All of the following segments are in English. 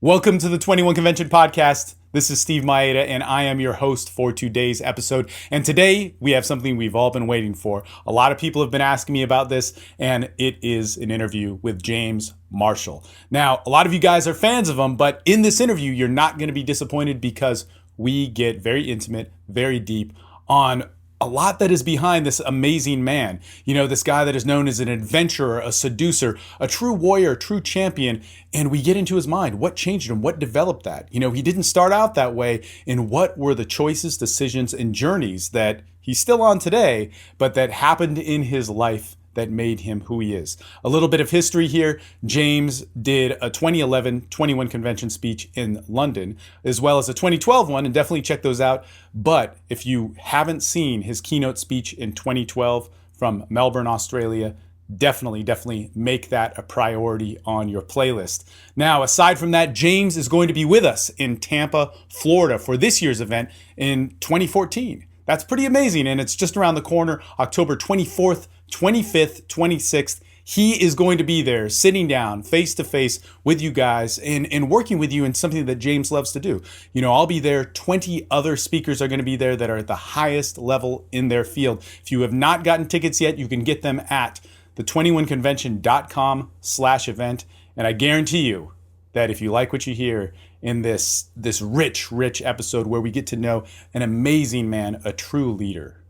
Welcome to the 21 Convention Podcast. This is Steve Mayeda, and I am your host for today's episode. And today, we have something we've all been waiting for. A lot of people have been asking me about this, and it is an interview with James Marshall. Now, a lot of you guys are fans of him, but in this interview, you're not going to be disappointed because we get very intimate, very deep on a lot that is behind this amazing man. You know, this guy that is known as an adventurer, a seducer, a true warrior, a true champion. And we get into his mind. What changed him? What developed that? You know, he didn't start out that way. And what were the choices, decisions, and journeys that he's still on today, but that happened in his life that made him who he is? A little bit of history here. James did a 2011 21 Convention speech in London, as well as a 2012 one, and definitely check those out. But if you haven't seen his keynote speech in 2012 from Melbourne, Australia, definitely make that a priority on your playlist. Now, aside from that, James is going to be with us in Tampa, Florida for this year's event in 2014. That's pretty amazing, and it's just around the corner, October 24th, 25th, 26th. He is going to be there sitting down face to face with you guys and working with you in something that James loves to do. You know, I'll be there. 20 other speakers are going to be there that are at the highest level in their field. If you have not gotten tickets yet, you can get them at the21convention.com/event. And I guarantee you that if you like what you hear in this rich episode where we get to know an amazing man, a true leader,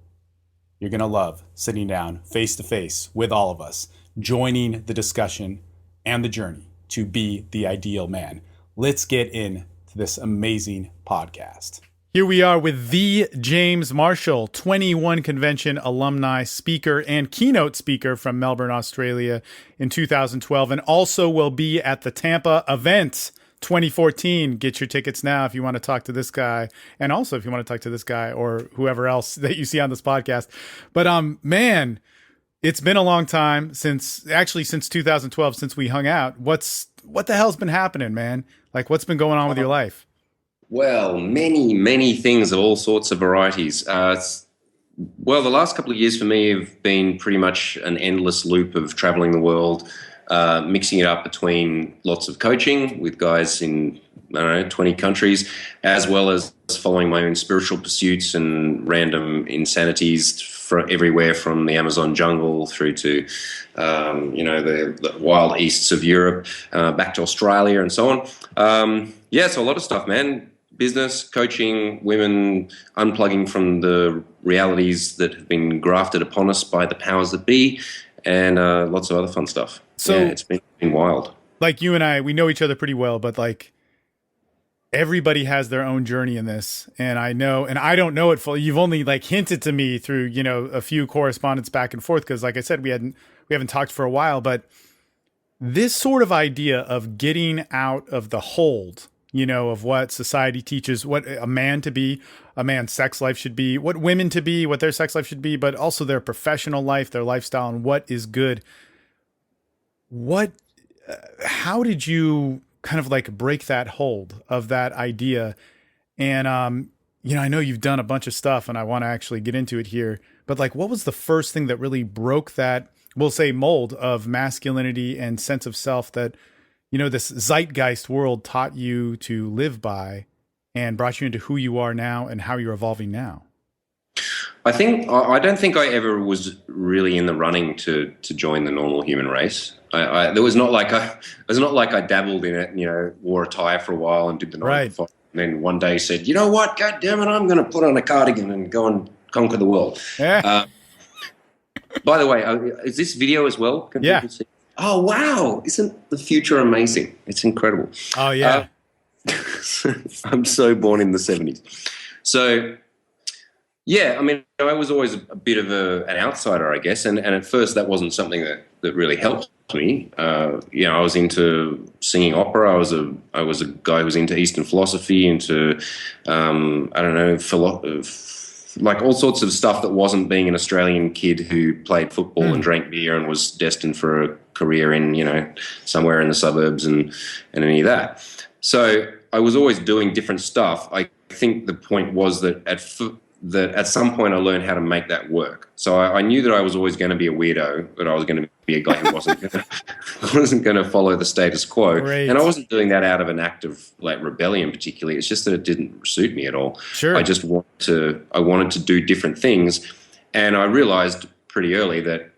you're going to love sitting down face to face with all of us, joining the discussion and the journey to be the ideal man. Let's get into this amazing podcast. Here we are with the James Marshall, 21 Convention alumni, speaker, and keynote speaker from Melbourne, Australia in 2012, and also will be at the Tampa event 2014. Get your tickets now if you want to talk to this guy, and also if you want to talk to this guy or whoever else that you see on this podcast. But man, it's been a long time since 2012 since we hung out. What the hell's been happening, man? Like, what's been going on with your life? Well, many things of all sorts of varieties. Well, the last couple of years for me have been pretty much an endless loop of traveling the world, mixing it up between lots of coaching with guys in, 20 countries, as well as following my own spiritual pursuits and random insanities everywhere from the Amazon jungle through to, the wild easts of Europe, back to Australia and so on. So a lot of stuff, man. Business, coaching, women, unplugging from the realities that have been grafted upon us by the powers that be, and lots of other fun stuff. So yeah, it's been wild. Like, you and I, we know each other pretty well, but like, everybody has their own journey in this. And I know, and I don't know it fully. You've only like hinted to me through, a few correspondence back and forth. Cause like I said, we haven't talked for a while, but this sort of idea of getting out of the hold, of what society teaches, what a man to be, a man's sex life should be, what women to be, what their sex life should be, but also their professional life, their lifestyle, and what is good. How did you kind of like break that hold of that idea? And, I know you've done a bunch of stuff and I want to actually get into it here, but like, what was the first thing that really broke that, we'll say, mold of masculinity and sense of self that, this zeitgeist world taught you to live by and brought you into who you are now and how you're evolving now? I don't think I ever was really in the running to join the normal human race. It was not like I dabbled in it and, wore a tie for a while and did the 9 to 5. And then one day said, you know what, God damn it, I'm going to put on a cardigan and go and conquer the world. Yeah. By the way, is this video as well? Can people see? Oh, wow. Isn't the future amazing? It's incredible. Oh, yeah. I'm so born in the 70s. So, yeah, I was always a bit of an outsider, I guess. And at first that wasn't something that really helped me. I was into singing opera. I was a guy who was into Eastern philosophy, into, like all sorts of stuff that wasn't being an Australian kid who played football and drank beer and was destined for a career in, somewhere in the suburbs and any of that. So I was always doing different stuff. I think the point was that that at some point I learned how to make that work. So I knew that I was always going to be a weirdo, that I was going to be a guy who wasn't going to follow the status quo. Great. And I wasn't doing that out of an act of like rebellion particularly. It's just that it didn't suit me at all. Sure. I wanted to do different things. And I realized pretty early that,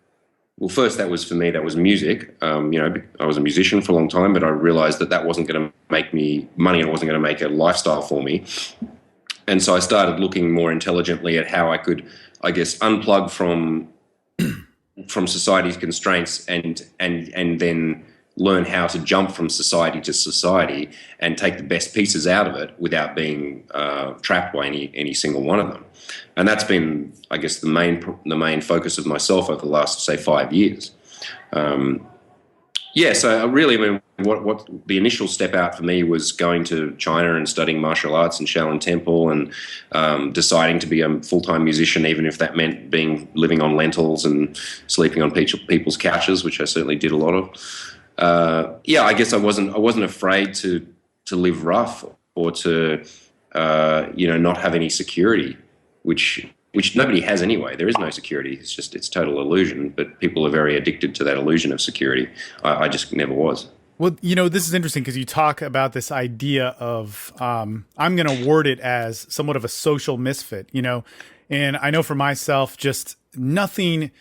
well, first that was for me, that was music. I was a musician for a long time, but I realized that wasn't going to make me money and it wasn't going to make a lifestyle for me. And so I started looking more intelligently at how I could, I guess, unplug from society's constraints and then learn how to jump from society to society and take the best pieces out of it without being trapped by any single one of them. And that's been, I guess, the main focus of myself over the last, say, 5 years. So really, I mean, what the initial step out for me was going to China and studying martial arts and Shaolin Temple and deciding to be a full-time musician, even if that meant living on lentils and sleeping on people's couches, which I certainly did a lot of. I guess I wasn't afraid to live rough or to not have any security, which nobody has anyway. There is no security. It's total illusion, but people are very addicted to that illusion of security. I just never was. Well, this is interesting because you talk about this idea of, I'm going to word it as somewhat of a social misfit, and I know for myself, just nothing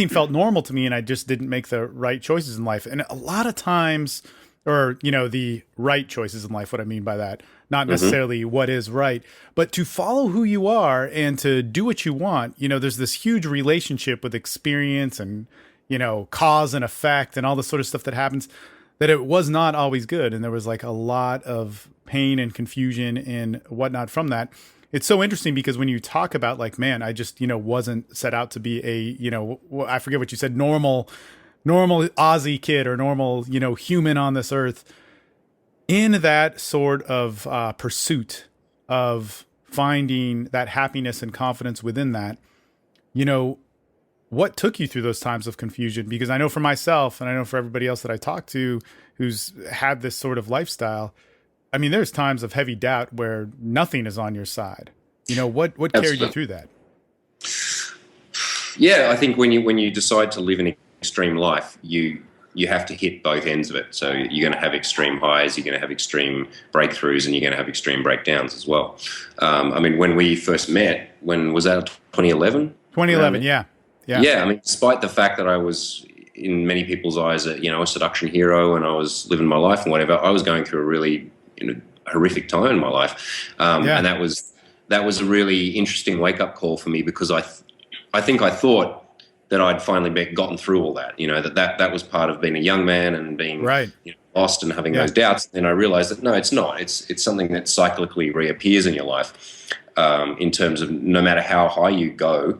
felt normal to me, and I just didn't make the right choices in life. And a lot of times, or, the right choices in life, what I mean by that, not necessarily what is right, but to follow who you are and to do what you want. There's this huge relationship with experience and, cause and effect and all this sort of stuff that happens, that it was not always good. And there was like a lot of pain and confusion and whatnot from that. It's so interesting because when you talk about like, man, I just, wasn't set out to be a, I forget what you said, normal Aussie kid or normal, human on this earth. In that sort of pursuit of finding that happiness and confidence within that, what took you through those times of confusion? Because I know for myself, and I know for everybody else that I talk to who's had this sort of lifestyle, I mean, there's times of heavy doubt where nothing is on your side. What carried you through that? Yeah, I think when you decide to live an extreme life, you have to hit both ends of it. So you're going to have extreme highs, you're going to have extreme breakthroughs, and you're going to have extreme breakdowns as well. I mean, when we first met, when was that, 2011? 2011, yeah. Yeah, I mean, despite the fact that I was, in many people's eyes, a seduction hero and I was living my life and whatever, I was going through a really horrific time in my life. And that was a really interesting wake-up call for me because I think I thought that I'd finally gotten through all that, that was part of being a young man and being lost and having those doubts. And I realized that, no, it's not. It's something that cyclically reappears in your life in terms of no matter how high you go,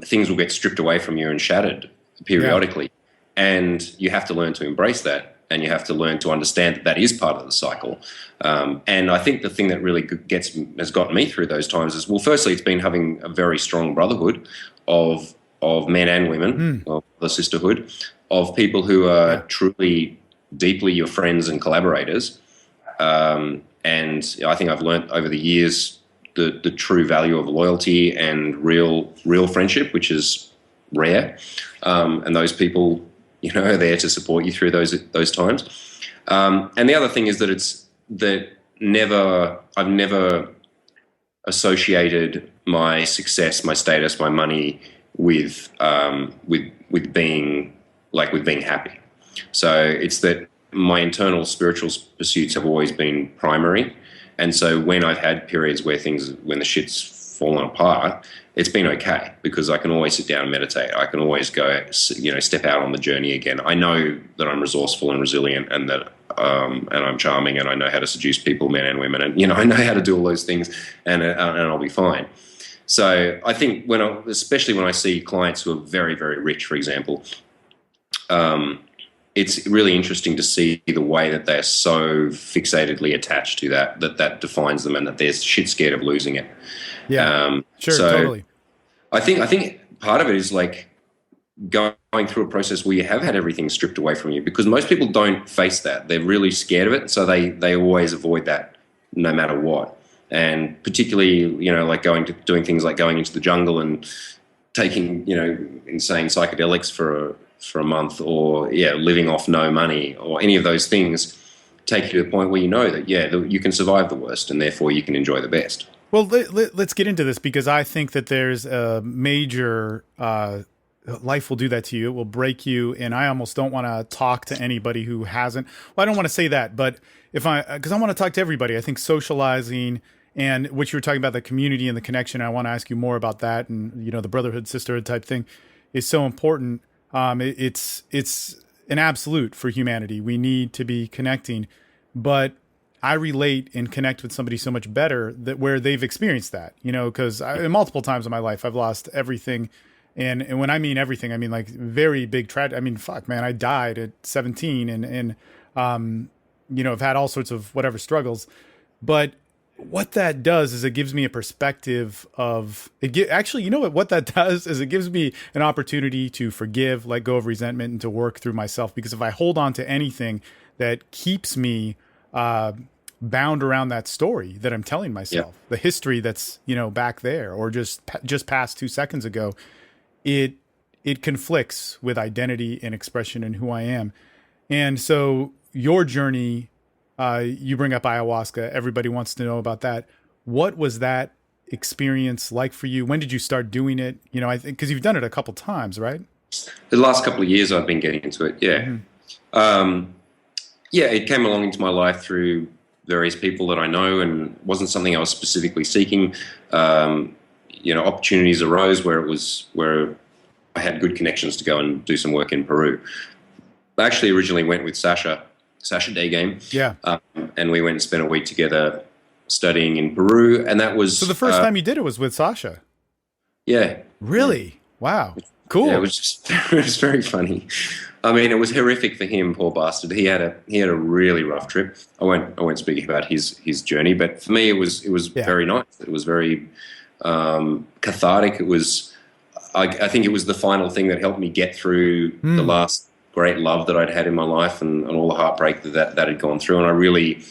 things will get stripped away from you and shattered periodically. And you have to learn to embrace that. And you have to learn to understand that is part of the cycle. And I think the thing that really has gotten me through those times is, well, firstly, it's been having a very strong brotherhood of men and women, of the sisterhood, of people who are truly, deeply your friends and collaborators. And I think I've learned over the years the true value of loyalty and real friendship, which is rare. And those people, are there to support you through those times. And the other thing is that I've never associated my success, my status, my money with being happy. So it's that my internal spiritual pursuits have always been primary. And so when I've had periods when the shit's fallen apart, it's been okay because I can always sit down and meditate. I can always go, step out on the journey again. I know that I'm resourceful and resilient and that and I'm charming and I know how to seduce people, men and women. And, I know how to do all those things and I'll be fine. So I think especially when I see clients who are very, very rich, for example, it's really interesting to see the way that they're so fixatedly attached to that defines them and that they're shit scared of losing it. Yeah, totally. I think part of it is like going through a process where you have had everything stripped away from you because most people don't face that. They're really scared of it, so they always avoid that no matter what. and particularly, like doing things like going into the jungle and taking, insane psychedelics for a month, or living off no money, or any of those things, take you to the point where you know that you can survive the worst, and therefore you can enjoy the best. Well, let's get into this, because I think that there's a major life will do that to you. It will break you, and I almost don't want to talk to anybody who hasn't. Well, I don't want to say that, but because I want to talk to everybody. I think socializing and what you were talking about, the community and the connection, I want to ask you more about that, and the brotherhood, sisterhood type thing is so important. It's an absolute for humanity. We need to be connecting, but I relate and connect with somebody so much better where they've experienced that, because multiple times in my life I've lost everything. And when I mean everything, I mean like very big tragedy. I mean, fuck, man, I died at 17 and I've had all sorts of whatever struggles. But what that does is it gives me a perspective of it. Actually, you know what that does is it gives me an opportunity to forgive, let go of resentment, and to work through myself. Because if I hold on to anything that keeps me bound around that story that I'm telling myself, the history that's back there, or just past 2 seconds ago, it conflicts with identity and expression and who I am. And so your journey, you bring up ayahuasca. Everybody wants to know about that. What was that experience like for you? When did you start doing it? I think because you've done it a couple times, right? The last couple of years I've been getting into it. Yeah. Mm-hmm. It came along into my life through various people that I know, and wasn't something I was specifically seeking. Opportunities arose where I had good connections to go and do some work in Peru. I actually originally went with Sasha Day-Game. Yeah. And we went and spent a week together studying in Peru, and that was... So the first time you did it was with Sasha? Yeah. Really? Wow. Cool. Yeah, it was very funny. I mean, it was horrific for him, poor bastard. He had a really rough trip. I won't speak about his journey, but for me it was very nice. It was very cathartic. It was I think it was the final thing that helped me get through the last great love that I'd had in my life, and all the heartbreak that had gone through. And I really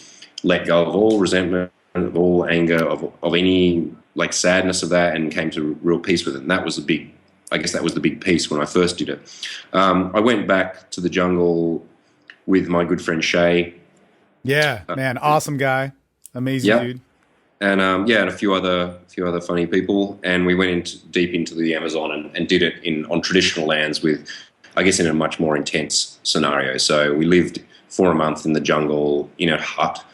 let go of all resentment, of all anger, of any like sadness of that, and came to real peace with it. And that was the big piece when I first did it. I went back to the jungle with my good friend Shay. Yeah, man, awesome guy, amazing dude. And and a few other funny people, and we went deep into the Amazon and did it on traditional lands with, I guess, in a much more intense scenario. So we lived for a month in the jungle in a hut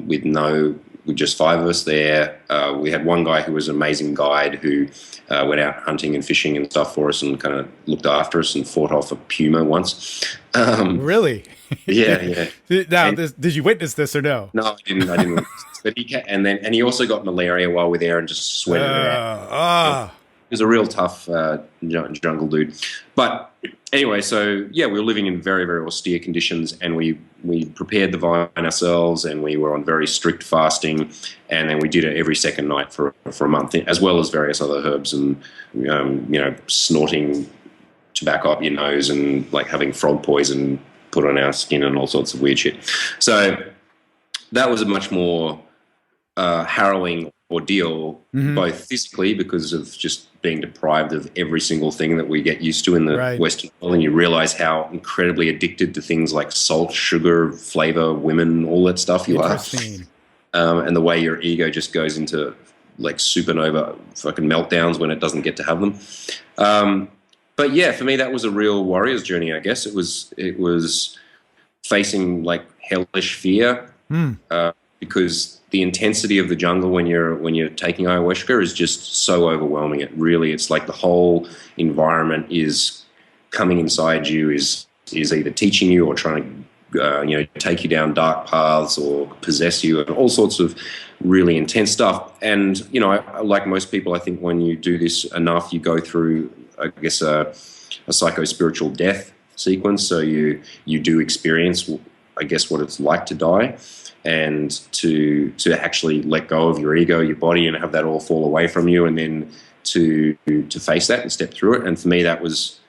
with just 5 of us there. We had one guy who was an amazing guide who went out hunting and fishing and stuff for us, and kind of looked after us, and fought off a puma once. Really? Yeah. Now, did you witness this or no? No, I didn't witness this. But he also got malaria while we were there and just sweated it out. He was a real tough jungle dude. But anyway, so we were living in very, very austere conditions, and we prepared the vine ourselves, and we were on very strict fasting, and then we did it every second night for a month, as well as various other herbs, and snorting tobacco up your nose, and like having frog poison put on our skin, and all sorts of weird shit. So that was a much more harrowing ordeal, both physically, because of just being deprived of every single thing that we get used to in the Western world, and you realize how incredibly addicted to things like salt, sugar, flavor, women, all that stuff you are. And the way your ego just goes into like supernova fucking meltdowns when it doesn't get to have them. But yeah, for me that was a real warrior's journey, I guess. It was facing like hellish fear, because the intensity of the jungle when you're taking ayahuasca is just so overwhelming. It's like the whole environment is coming inside you, is either teaching you or trying to take you down dark paths or possess you, and all sorts of really intense stuff. And like most people, I think when you do this enough, you go through, I guess, a psycho-spiritual death sequence. So you do experience, I guess, what it's like to die, and to actually let go of your ego, your body, and have that all fall away from you, and then to face that and step through it. And for me, that was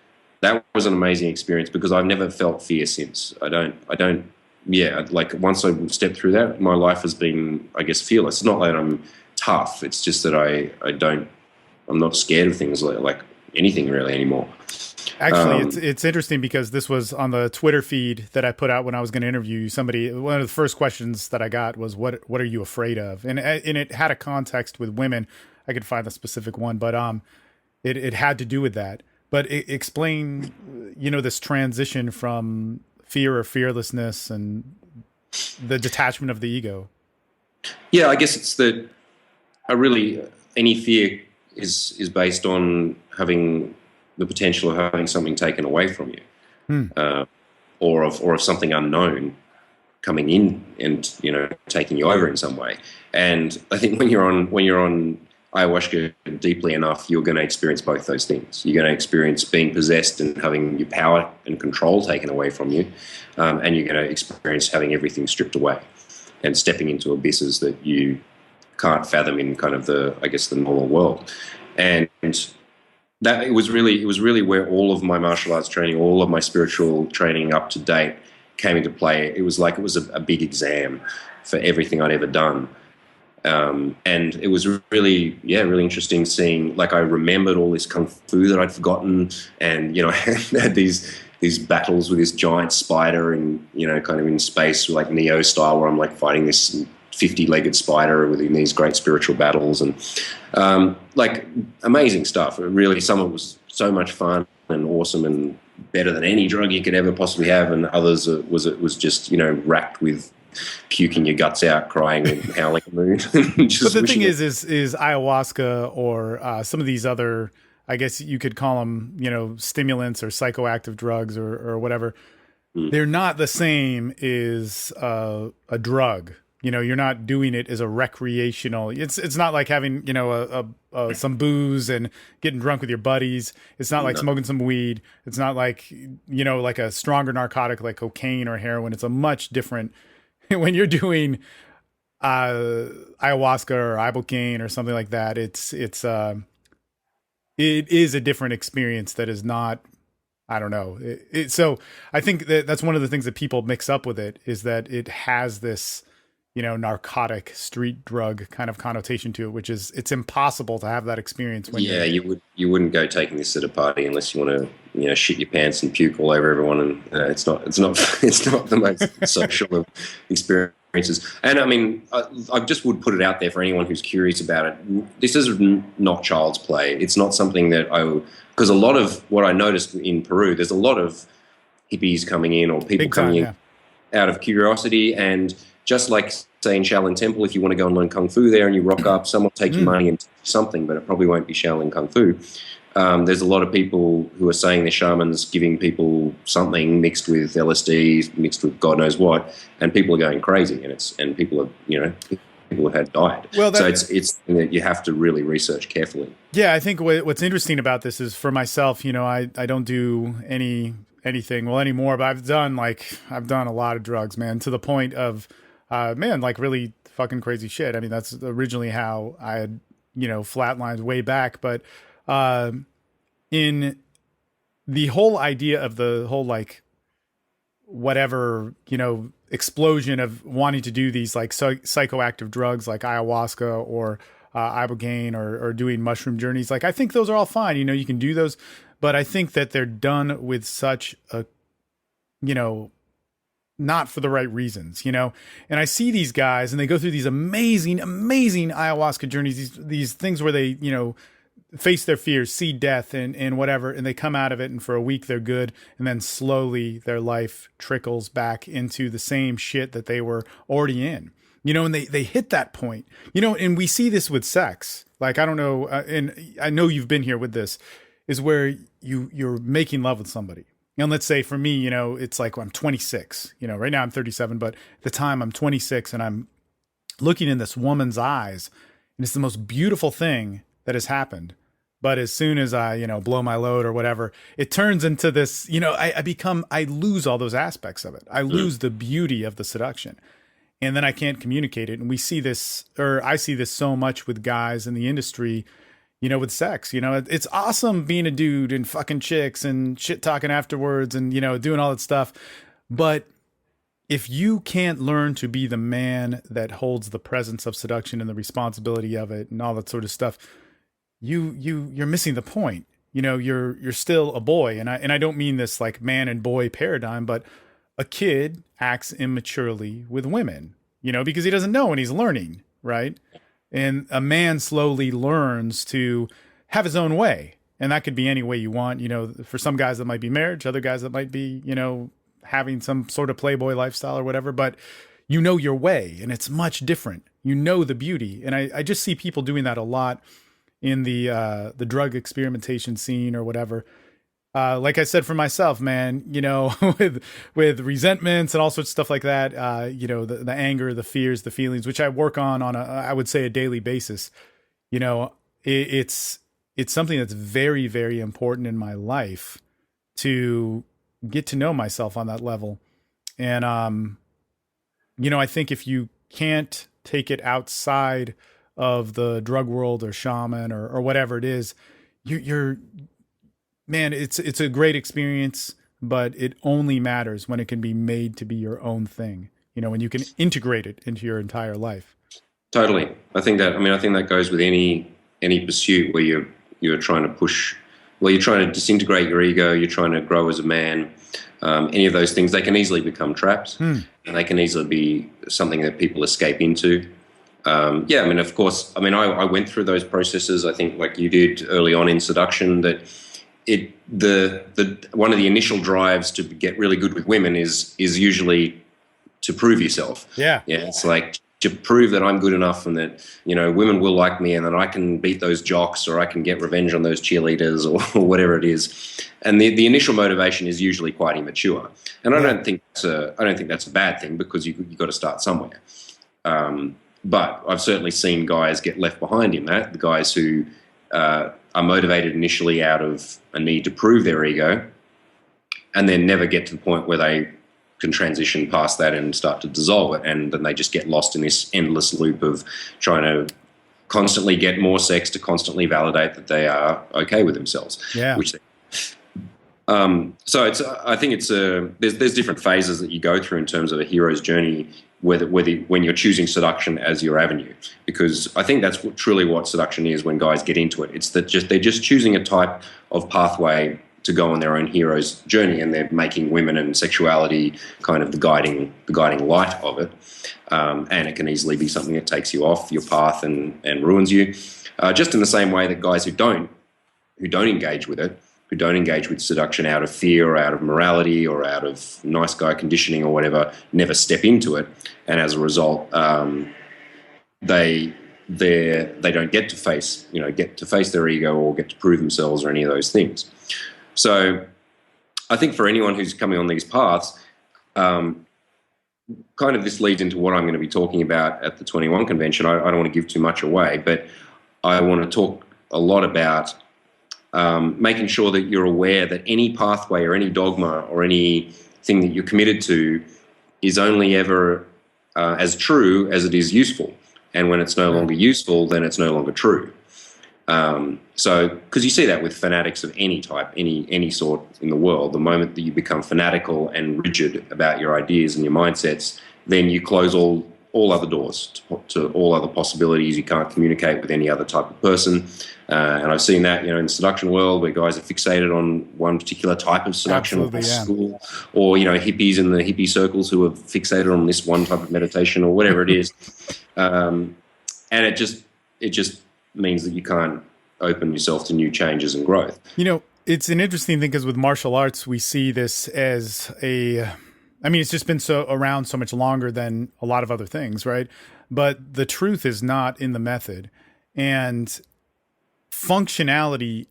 an amazing experience, because I've never felt fear since. I don't yeah, like once I stepped through that, my life has been, I guess, fearless. It's not that I'm tough. It's just that I'm not scared of things like anything really anymore. Actually, it's interesting because this was on the Twitter feed that I put out when I was going to interview somebody. One of the first questions that I got was, "What are you afraid of?" And it had a context with women. I could find the specific one, but it had to do with that. But explain, this transition from fear or fearlessness and the detachment of the ego. Yeah, I guess it's that I really any fear is based on having the potential of having something taken away from you, or of something unknown coming in and taking you over in some way. And I think when you're on ayahuasca deeply enough, you're going to experience both those things. You're going to experience being possessed and having your power and control taken away from you, and you're going to experience having everything stripped away and stepping into abysses that you can't fathom in kind of the normal world. And that it was really where all of my martial arts training, all of my spiritual training up to date came into play. It was like it was a big exam for everything I'd ever done. And it was really interesting seeing, like, I remembered all this kung fu that I'd forgotten, and I had these battles with this giant spider, and kind of in space, like Neo style, where I'm like fighting this 50-legged spider within these great spiritual battles, and like amazing stuff. Really, some of it was so much fun and awesome and better than any drug you could ever possibly have, and others it was just racked with puking your guts out, crying and howling at the moon. But the thing is ayahuasca or some of these other, I guess you could call them, stimulants or psychoactive drugs or whatever. They're not the same as a drug. You're not doing it as a recreational. It's not like having some booze and getting drunk with your buddies. It's not like smoking some weed. It's not like like a stronger narcotic like cocaine or heroin. It's a much different. When you're doing ayahuasca or ibogaine or something like that, it is a different experience that is not. I don't know. So I think that's one of the things that people mix up with it, is that it has this narcotic street drug kind of connotation to it, which is, it's impossible to have that experience when you wouldn't go taking this at a party unless you want to shit your pants and puke all over everyone, and it's not it's not the most social of experiences. And I mean, I just would put it out there for anyone who's curious about it. This is not child's play. It's not something that because a lot of what I noticed in Peru, there's a lot of hippies coming in, or people coming in out of curiosity. And just like, say, in Shaolin Temple, if you want to go and learn Kung Fu there and you rock up, someone will take your money and teach you something, but it probably won't be Shaolin Kung Fu. There's a lot of people who are saying they're shamans giving people something mixed with LSD, mixed with God knows what, and people are going crazy, and people have died. Well, so it's something that you have to really research carefully. Yeah, I think what's interesting about this is, for myself, I don't do anything anymore, but I've done a lot of drugs, man, to the point of like really fucking crazy shit. I mean, that's originally how I had flatlined way back, but in the whole idea of the whole whatever explosion of wanting to do these psychoactive drugs like ayahuasca or ibogaine or doing mushroom journeys, I think those are all fine. You can do those, but I think that they're done with such a not for the right reasons, and I see these guys and they go through these amazing ayahuasca journeys, these things where they face their fears, see death and whatever, and they come out of it, and for a week they're good, and then slowly their life trickles back into the same shit that they were already in, and they hit that point, and we see this with sex. I don't know, and I know you've been here with this, is where you're making love with somebody. And let's say for me, it's like I'm 26, right now I'm 37, but at the time I'm 26 and I'm looking in this woman's eyes, and it's the most beautiful thing that has happened. But as soon as I, blow my load or whatever, it turns into this, I lose all those aspects of it. I lose the beauty of the seduction, and then I can't communicate it. And we see this, or I see this so much with guys in the industry, with sex. It's awesome being a dude and fucking chicks and shit talking afterwards and, doing all that stuff. But if you can't learn to be the man that holds the presence of seduction and the responsibility of it and all that sort of stuff, you're missing the point. You're still a boy, and I don't mean this like man and boy paradigm, but a kid acts immaturely with women, because he doesn't know and he's learning, right? And a man slowly learns to have his own way, and that could be any way you want. For some guys that might be marriage, other guys that might be, having some sort of playboy lifestyle or whatever, but your way, and it's much different. The beauty. And I just see people doing that a lot in the drug experimentation scene or whatever. Like I said for myself, man, with resentments and all sorts of stuff like that, the anger, the fears, the feelings, which I work on I would say a daily basis. It's something that's very, very important in my life to get to know myself on that level. And, I think if you can't take it outside of the drug world or shaman or whatever it is, you're man, it's a great experience, but it only matters when it can be made to be your own thing, when you can integrate it into your entire life. Totally. I think that goes with any pursuit where you're trying to push, well, you're trying to disintegrate your ego, you're trying to grow as a man. Any of those things, they can easily become traps, and they can easily be something that people escape into. Of course, I went through those processes, I think, like you did early on in Seduction, that the one of the initial drives to get really good with women is usually to prove yourself. Yeah. It's like to prove that I'm good enough and that, women will like me and that I can beat those jocks or I can get revenge on those cheerleaders or whatever it is. And the initial motivation is usually quite immature. And I don't think that's a bad thing, because you've got to start somewhere. But I've certainly seen guys get left behind in that, the guys who are motivated initially out of a need to prove their ego and then never get to the point where they can transition past that and start to dissolve it, and then they just get lost in this endless loop of trying to constantly get more sex to constantly validate that they are okay with themselves. Yeah. I think there's different phases that you go through in terms of a hero's journey, when you're choosing seduction as your avenue, because I think that's truly what seduction is when guys get into it. It's that they're just choosing a type of pathway to go on their own hero's journey, and they're making women and sexuality kind of the guiding light of it. And it can easily be something that takes you off your path and ruins you. Just in the same way that guys who don't engage with it, who don't engage with seduction out of fear or out of morality or out of nice guy conditioning or whatever, never step into it, and as a result, they don't get to face their ego or get to prove themselves or any of those things. So I think for anyone who's coming on these paths, kind of this leads into what I'm going to be talking about at the 21 convention. I don't want to give too much away, but I want to talk a lot about making sure that you're aware that any pathway or any dogma or anything that you're committed to is only ever as true as it is useful. And when it's no longer useful, then it's no longer true. Because you see that with fanatics of any type, any sort in the world, the moment that you become fanatical and rigid about your ideas and your mindsets, then you close all other doors to all other possibilities. You can't communicate with any other type of person. And I've seen that, in the seduction world, where guys are fixated on one particular type of seduction or school, or, hippies in the hippie circles who are fixated on this one type of meditation or whatever it is. And it just means that you can't open yourself to new changes and growth. It's an interesting thing, because with martial arts, we see this as it's just been around so much longer than a lot of other things, right? But the truth is not in the method. And functionality,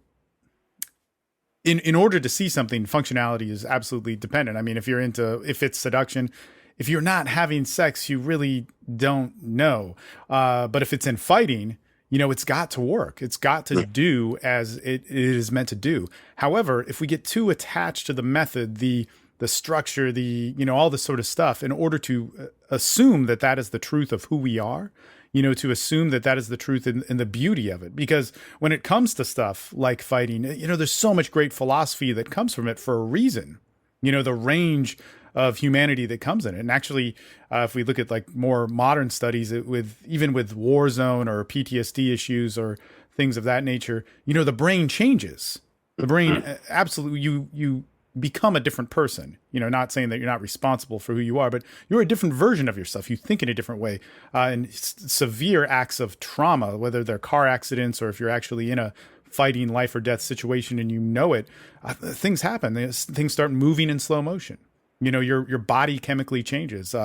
in order to see something, functionality is absolutely dependent. If it's seduction, if you're not having sex, you really don't know. But if it's in fighting, it's got to work. It's got to do as it is meant to do. However, if we get too attached to the method, the structure, all this sort of stuff, in order to assume that is the truth of who we are, to assume that is the truth and the beauty of it. Because when it comes to stuff like fighting, there's so much great philosophy that comes from it for a reason. The range of humanity that comes in it. And actually, if we look at like more modern studies even with war zone or PTSD issues or things of that nature, the brain changes. The brain absolutely, you become a different person, not saying that you're not responsible for who you are, but you're a different version of yourself. You think in a different way. And severe acts of trauma, whether they're car accidents or if you're actually in a fighting life or death situation and it, things happen. Things start moving in slow motion. Your body chemically changes.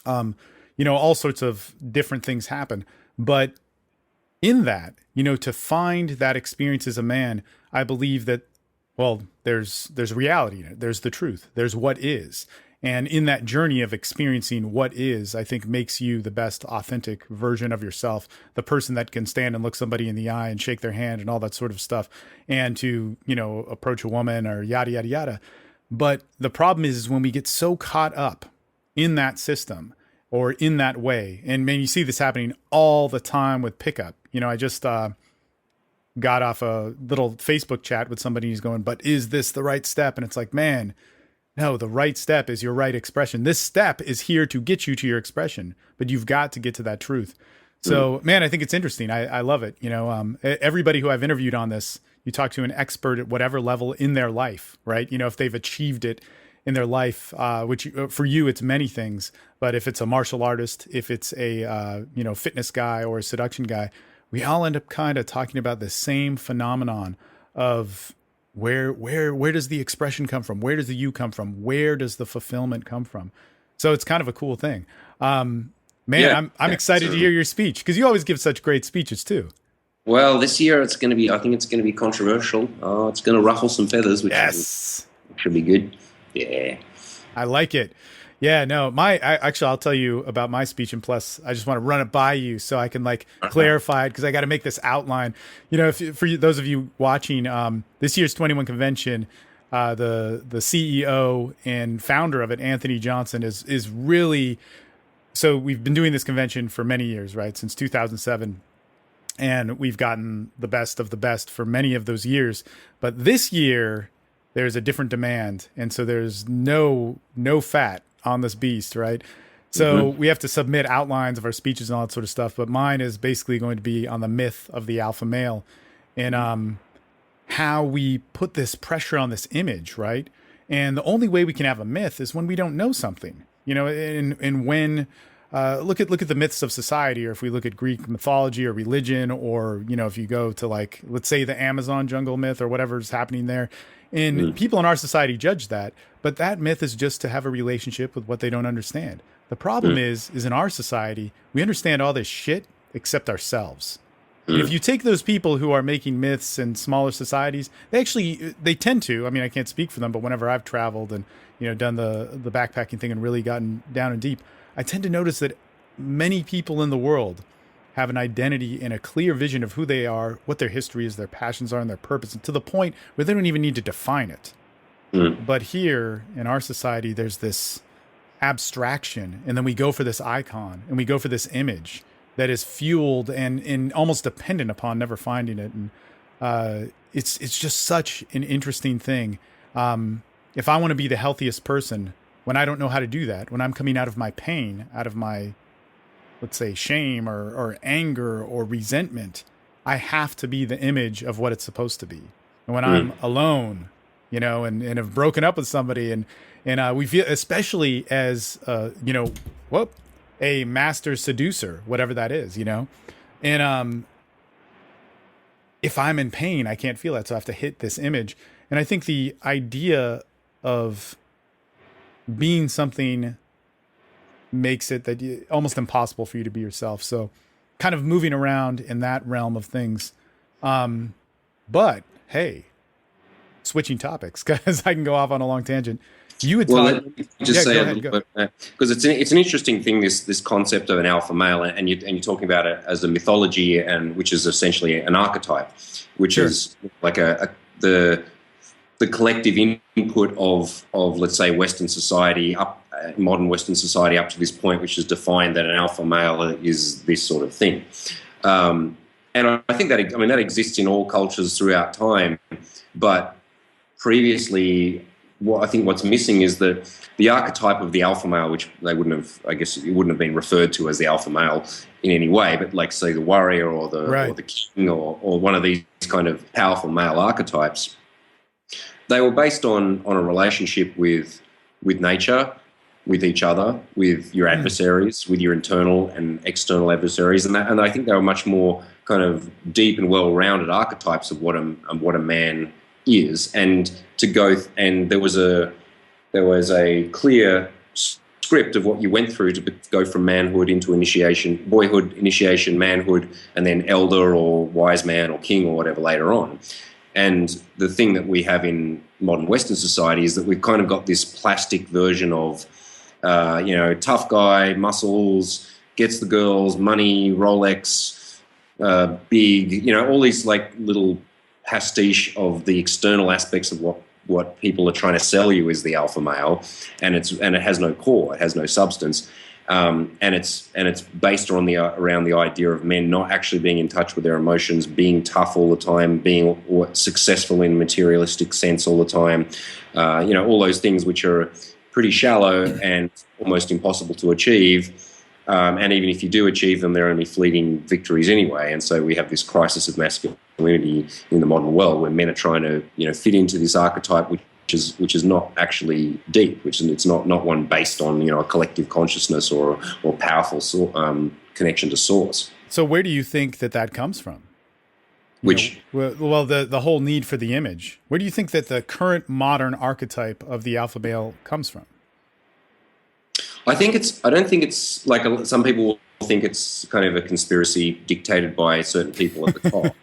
All sorts of different things happen. But in that, to find that experience as a man, I believe that, well, there's reality in it. There's the truth. There's what is. And in that journey of experiencing what is, I think makes you the best authentic version of yourself, the person that can stand and look somebody in the eye and shake their hand and all that sort of stuff, and to, approach a woman or yada, yada, yada. But the problem is when we get so caught up in that system or in that way, and man, you see this happening all the time with pickup. I just got off a little Facebook chat with somebody who's going, but is this the right step? And it's like, man, no, the right step is your right expression. This step is here to get you to your expression, but you've got to get to that truth. So, man, I think it's interesting. I love it. Everybody who I've interviewed on this, you talk to an expert at whatever level in their life, right? If they've achieved it in their life, which for you, it's many things. But if it's a martial artist, if it's a, fitness guy or a seduction guy, we all end up kind of talking about the same phenomenon of where does the expression come from? Where does the you come from? Where does the fulfillment come from? So it's kind of a cool thing. I'm excited to hear your speech because you always give such great speeches too. Well, this year I think it's going to be controversial. It's going to ruffle some feathers, which should be good. Yeah. I like it. Yeah, no, I'll tell you about my speech, and plus I just want to run it by you so I can clarify it because I got to make this outline. Those of you watching, this year's 21 convention, the CEO and founder of it, Anthony Johnson, is really, so we've been doing this convention for many years, right? Since 2007. And we've gotten the best of the best for many of those years. But this year there's a different demand. And so there's no fat on this beast, right? So we have to submit outlines of our speeches and all that sort of stuff. But mine is basically going to be on the myth of the alpha male and how we put this pressure on this image, right? And the only way we can have a myth is when we don't know something, and when look at the myths of society, or if we look at Greek mythology or religion, or if you go to let's say the Amazon jungle myth or whatever's happening there. And people in our society judge that, but that myth is just to have a relationship with what they don't understand. The problem is in our society, we understand all this shit except ourselves. And if you take those people who are making myths in smaller societies, they tend to, I can't speak for them, but whenever I've traveled and, done the backpacking thing and really gotten down and deep, I tend to notice that many people in the world have an identity and a clear vision of who they are, what their history is, their passions are, and their purpose, and to the point where they don't even need to define it. But here in our society, there's this abstraction, and then we go for this icon, and we go for this image that is fueled and almost dependent upon never finding it. And it's just such an interesting thing. If I want to be the healthiest person, when I don't know how to do that, when I'm coming out of my pain, out of my, let's say, shame or anger or resentment, I have to be the image of what it's supposed to be. And when I'm alone, and have broken up with somebody, and we feel, especially as, a master seducer, whatever that is, and if I'm in pain, I can't feel that. So I have to hit this image. And I think the idea of being something makes it almost impossible for you to be yourself. So kind of moving around in that realm of things. But hey, switching topics, because I can go off on a long tangent. You would let me just say a little bit, because it's an interesting thing, this concept of an alpha male, and you're talking about it as a mythology, and which is essentially an archetype, which is like the collective input of let's say Western society, modern Western society up to this point, which has defined that an alpha male is this sort of thing. And I think that exists in all cultures throughout time, but previously what I think what's missing is that the archetype of the alpha male, which they wouldn't have, I guess, it wouldn't have been referred to as the alpha male in any way, but like say the warrior or the king or one of these kind of powerful male archetypes, they were based on a relationship with nature, with each other, with your adversaries, with your internal and external adversaries, and I think they were much more kind of deep and well-rounded archetypes of what a man is. And there was a clear script of what you went through to go from manhood into initiation, boyhood, initiation, manhood, and then elder or wise man or king or whatever later on. And the thing that we have in modern Western society is that we've kind of got this plastic version of, tough guy, muscles, gets the girls, money, Rolex, big, all these like little pastiche of the external aspects of what people are trying to sell you as the alpha male, and it has no core, it has no substance, and it's based around the idea of men not actually being in touch with their emotions, being tough all the time, being successful in materialistic sense all the time, all those things which are pretty shallow and almost impossible to achieve. And even if you do achieve them, they're only fleeting victories anyway. And so we have this crisis of masculinity in the modern world where men are trying to, fit into this archetype, which is not actually deep, it's not one based on, a collective consciousness or powerful connection to source. So where do you think that comes from? The whole need for the image. Where do you think that the current modern archetype of the alpha male comes from? I don't think it's like some people think it's kind of a conspiracy dictated by certain people at the top.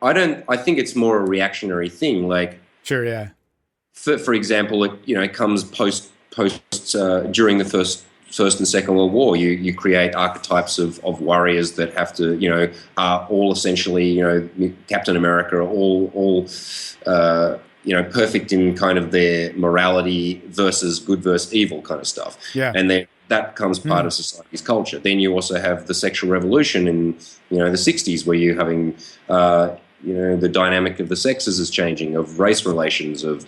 I think it's more a reactionary thing. Like, sure, yeah. For example, it comes post during the First and Second World War. You create archetypes of warriors that have to, are all essentially, Captain America, all perfect in kind of their morality versus good versus evil kind of stuff. Yeah. And that comes part of society's culture. Then you also have the sexual revolution in, the 60s, where you're having, the dynamic of the sexes is changing, of race relations, of,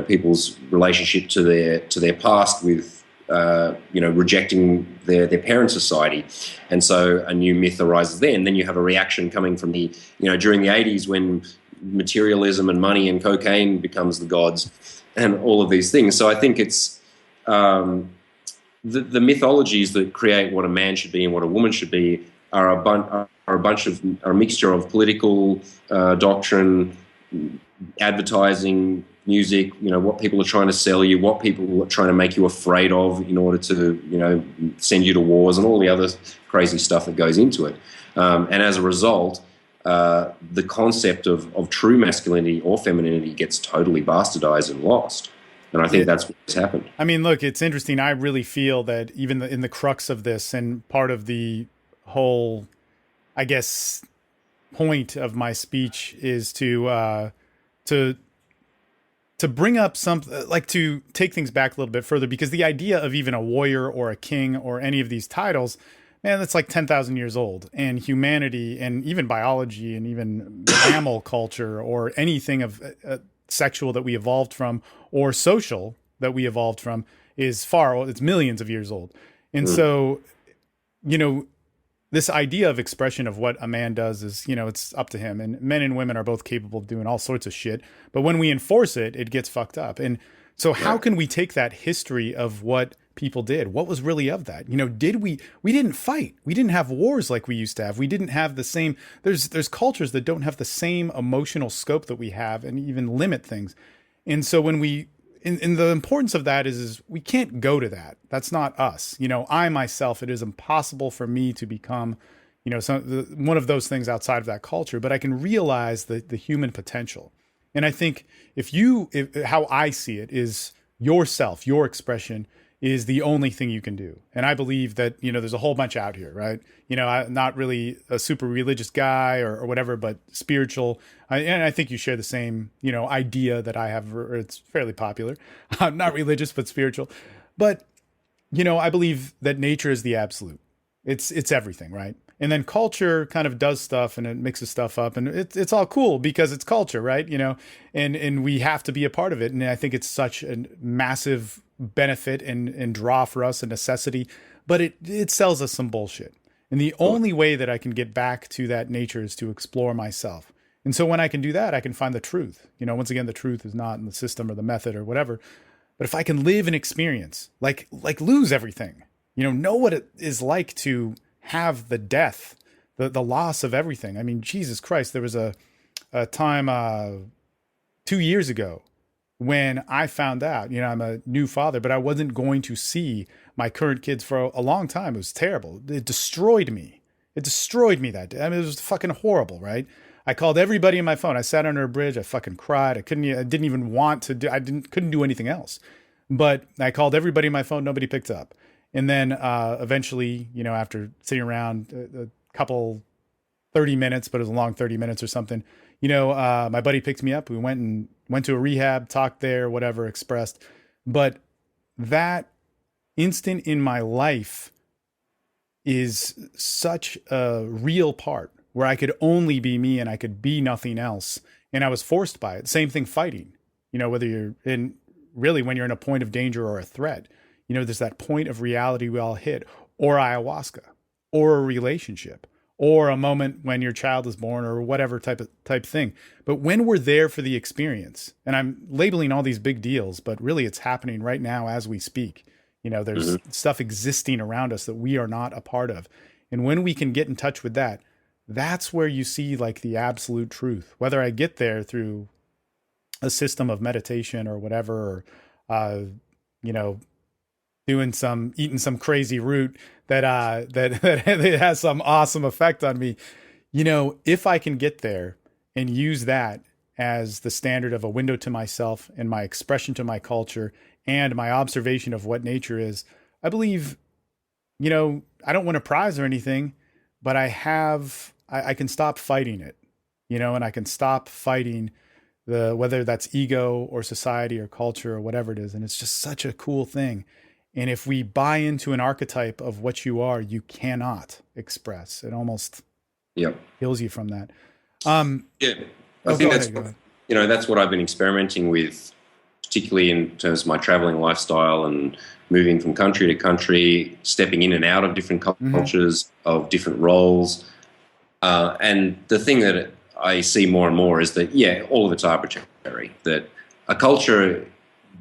people's relationship to their past with, rejecting their parent society. And so a new myth arises then. Then you have a reaction coming from during the 80s when materialism and money and cocaine becomes the gods and all of these things. So I think it's the mythologies that create what a man should be and what a woman should be are a mixture of political doctrine, advertising, music, what people are trying to sell you, what people are trying to make you afraid of in order to, send you to wars and all the other crazy stuff that goes into it. And as a result, the concept of true masculinity or femininity gets totally bastardized and lost. And I think that's what's happened. I mean, look, it's interesting. I really feel that even in the crux of this, and part of the whole, I guess, point of my speech is to bring up something, like to take things back a little bit further, because the idea of even a warrior or a king or any of these titles, man, that's like 10,000 years old. And humanity and even biology and even mammal culture or anything of sexual that we evolved from or social that we evolved from is it's millions of years old. And so, this idea of expression of what a man does is, it's up to him. And men and women are both capable of doing all sorts of shit. But when we enforce it, it gets fucked up. And so how can we take that history of what people did? What was really of that? We didn't fight. We didn't have wars like we used to have. We didn't have the same, there's cultures that don't have the same emotional scope that we have and even limit things. And so when and the importance of that is we can't go to that. That's not us. I myself, it is impossible for me to become, one of those things outside of that culture, but I can realize the human potential. And I think how I see it is yourself, your expression is the only thing you can do. And I believe that, there's a whole bunch out here, right? I'm not really a super religious guy or whatever, but spiritual. And I think you share the same, idea that I have, or it's fairly popular. I'm not religious, but spiritual. But, I believe that nature is the absolute. It's everything, right? And then culture kind of does stuff and it mixes stuff up, and it's all cool because it's culture, right? And we have to be a part of it. And I think it's such a massive benefit and draw for us, a necessity, but it sells us some bullshit. And the only way that I can get back to that nature is to explore myself. And so when I can do that, I can find the truth. Once again, the truth is not in the system or the method or whatever. But if I can live and experience, like lose everything, know what it is like to have the death, the loss of everything. I mean, Jesus Christ, there was a time 2 years ago when I found out, I'm a new father, but I wasn't going to see my current kids for a long time. It was terrible. It destroyed me. It destroyed me that day. I mean, it was fucking horrible, right? I called everybody in my phone. I sat under a bridge. I fucking cried. I didn't even want to do, couldn't do anything else. But I called everybody in my phone. Nobody picked up. And then eventually, after sitting around a couple 30 minutes, but it was a long 30 minutes or something, my buddy picked me up. We went to a rehab, talked there, whatever, expressed. But that instant in my life is such a real part where I could only be me and I could be nothing else. And I was forced by it. Same thing fighting, whether you're when you're in a point of danger or a threat, there's that point of reality we all hit, or ayahuasca, or a relationship, or a moment when your child is born, or whatever type thing. But when we're there for the experience, and I'm labeling all these big deals, but really it's happening right now as we speak. There's stuff existing around us that we are not a part of. And when we can get in touch with that, that's where you see like the absolute truth. Whether I get there through a system of meditation or whatever, or, eating some crazy root that it has some awesome effect on me. If I can get there and use that as the standard of a window to myself and my expression to my culture and my observation of what nature is, I believe, I don't win a prize or anything, but I can stop fighting it, and I can stop fighting whether that's ego or society or culture or whatever it is. And it's just such a cool thing. And if we buy into an archetype of what you are, you cannot express. It almost kills you from that. I think that's what I've been experimenting with, particularly in terms of my traveling lifestyle and moving from country to country, stepping in and out of different cultures, of different roles. And the thing that I see more and more is that, all of it's arbitrary, that a culture